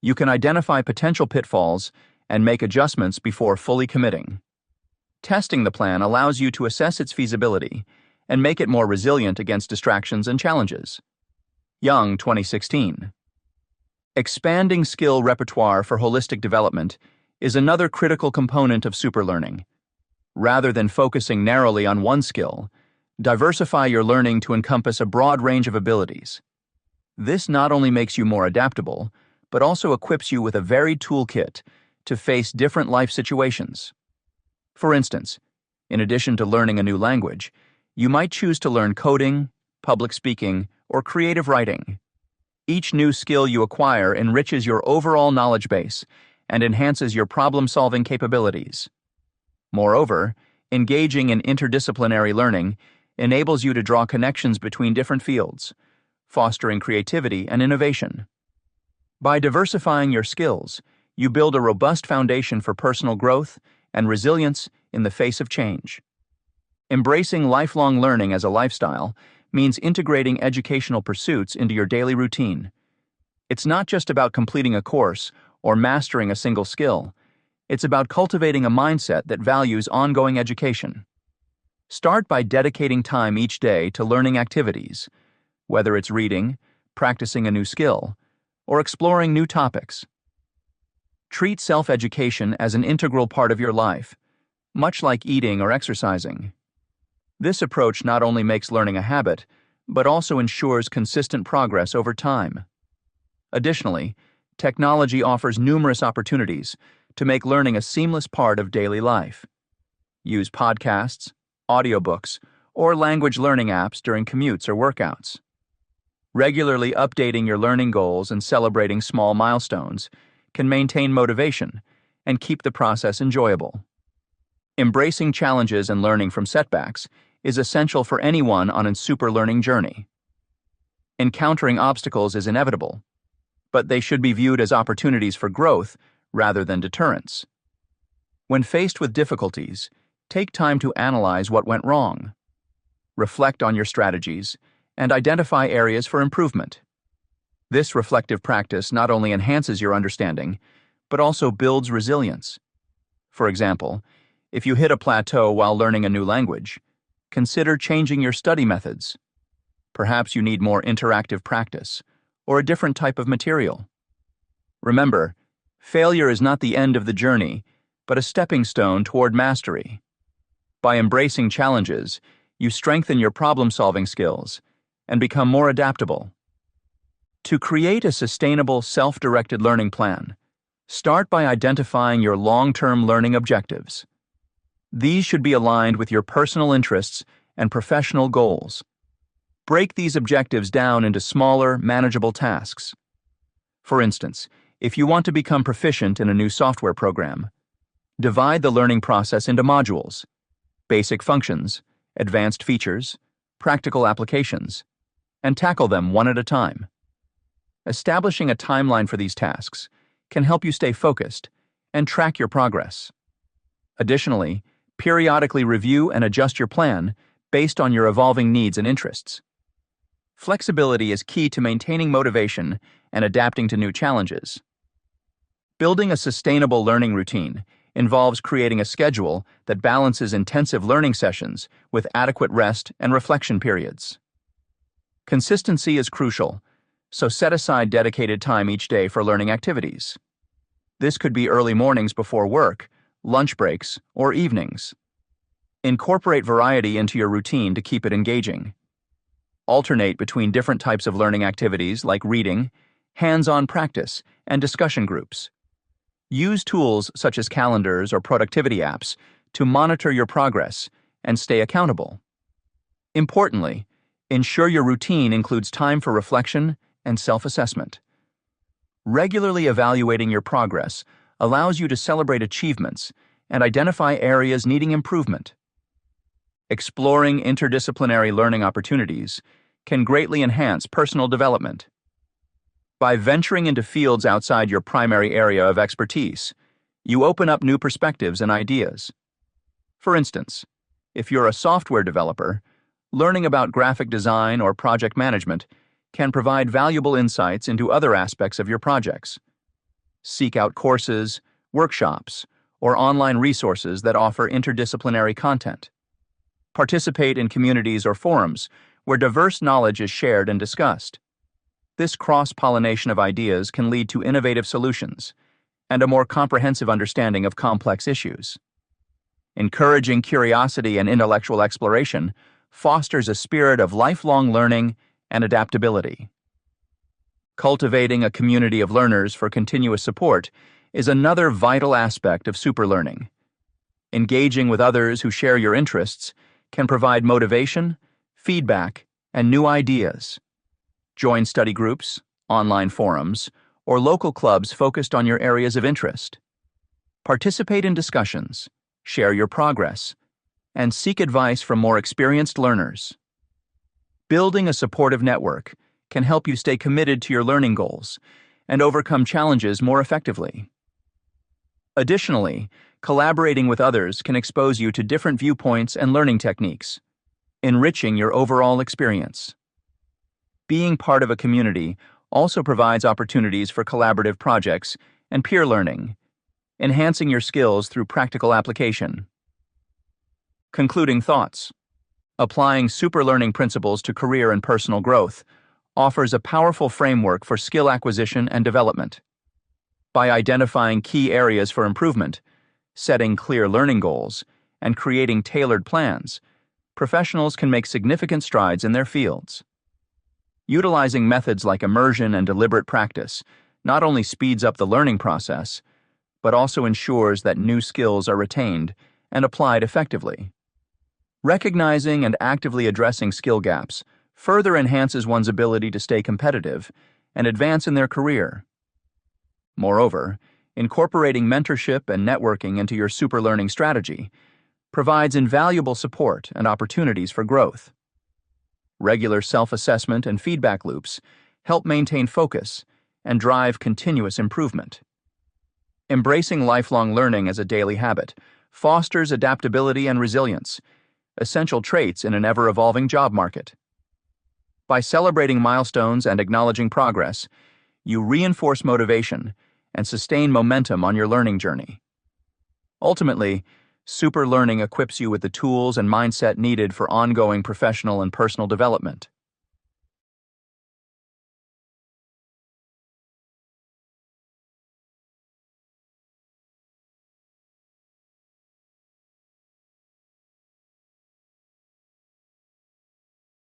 Speaker 1: you can identify potential pitfalls and make adjustments before fully committing. Testing the plan allows you to assess its feasibility and make it more resilient against distractions and challenges. Young, 2016. Expanding skill repertoire for holistic development is another critical component of superlearning. Rather than focusing narrowly on one skill, diversify your learning to encompass a broad range of abilities. This not only makes you more adaptable, but also equips you with a varied toolkit to face different life situations. For instance, in addition to learning a new language, you might choose to learn coding, public speaking, or creative writing. Each new skill you acquire enriches your overall knowledge base and enhances your problem-solving capabilities. Moreover, engaging in interdisciplinary learning enables you to draw connections between different fields, fostering creativity and innovation. By diversifying your skills, you build a robust foundation for personal growth and resilience in the face of change. Embracing lifelong learning as a lifestyle means integrating educational pursuits into your daily routine. It's not just about completing a course or mastering a single skill. It's about cultivating a mindset that values ongoing education. Start by dedicating time each day to learning activities, whether it's reading, practicing a new skill, or exploring new topics. Treat self-education as an integral part of your life, much like eating or exercising. This approach not only makes learning a habit, but also ensures consistent progress over time. Additionally, technology offers numerous opportunities to make learning a seamless part of daily life. Use podcasts, audiobooks, or language learning apps during commutes or workouts. Regularly updating your learning goals and celebrating small milestones can maintain motivation and keep the process enjoyable. Embracing challenges and learning from setbacks is essential for anyone on a super learning journey. Encountering obstacles is inevitable, but they should be viewed as opportunities for growth rather than deterrents. When faced with difficulties, take time to analyze what went wrong. Reflect on your strategies and identify areas for improvement. This reflective practice not only enhances your understanding, but also builds resilience. For example, if you hit a plateau while learning a new language, consider changing your study methods. Perhaps you need more interactive practice or a different type of material. Remember, failure is not the end of the journey, but a stepping stone toward mastery. By embracing challenges, you strengthen your problem-solving skills and become more adaptable. To create a sustainable, self-directed learning plan, start by identifying your long-term learning objectives. These should be aligned with your personal interests and professional goals. Break these objectives down into smaller, manageable tasks. For instance, if you want to become proficient in a new software program, divide the learning process into modules: basic functions, advanced features, practical applications, and tackle them one at a time. Establishing a timeline for these tasks can help you stay focused and track your progress. Additionally, periodically review and adjust your plan based on your evolving needs and interests. Flexibility is key to maintaining motivation and adapting to new challenges. Building a sustainable learning routine involves creating a schedule that balances intensive learning sessions with adequate rest and reflection periods. Consistency is crucial, so set aside dedicated time each day for learning activities. This could be early mornings before work, lunch breaks, or evenings. Incorporate variety into your routine to keep it engaging. Alternate between different types of learning activities like reading, hands-on practice, and discussion groups. Use tools such as calendars or productivity apps to monitor your progress and stay accountable. Importantly, ensure your routine includes time for reflection and self-assessment. Regularly evaluating your progress allows you to celebrate achievements and identify areas needing improvement. Exploring interdisciplinary learning opportunities can greatly enhance personal development. By venturing into fields outside your primary area of expertise, you open up new perspectives and ideas. For instance, if you're a software developer, learning about graphic design or project management can provide valuable insights into other aspects of your projects. Seek out courses, workshops, or online resources that offer interdisciplinary content. Participate in communities or forums where diverse knowledge is shared and discussed. This cross-pollination of ideas can lead to innovative solutions and a more comprehensive understanding of complex issues. Encouraging curiosity and intellectual exploration fosters a spirit of lifelong learning and adaptability. Cultivating a community of learners for continuous support is another vital aspect of superlearning. Engaging with others who share your interests can provide motivation, feedback, and new ideas. Join study groups, online forums, or local clubs focused on your areas of interest. Participate in discussions, share your progress, and seek advice from more experienced learners. Building a supportive network can help you stay committed to your learning goals and overcome challenges more effectively. Additionally, collaborating with others can expose you to different viewpoints and learning techniques, enriching your overall experience. Being part of a community also provides opportunities for collaborative projects and peer learning, enhancing your skills through practical application. Concluding thoughts. Applying superlearning principles to career and personal growth offers a powerful framework for skill acquisition and development. By identifying key areas for improvement, setting clear learning goals, and creating tailored plans, professionals can make significant strides in their fields. Utilizing methods like immersion and deliberate practice not only speeds up the learning process, but also ensures that new skills are retained and applied effectively. Recognizing and actively addressing skill gaps further enhances one's ability to stay competitive and advance in their career. Moreover, incorporating mentorship and networking into your superlearning strategy provides invaluable support and opportunities for growth. Regular self-assessment and feedback loops help maintain focus and drive continuous improvement. Embracing lifelong learning as a daily habit fosters adaptability and resilience, essential traits in an ever-evolving job market. By celebrating milestones and acknowledging progress, you reinforce motivation and sustain momentum on your learning journey. Ultimately, superlearning equips you with the tools and mindset needed for ongoing professional and personal development.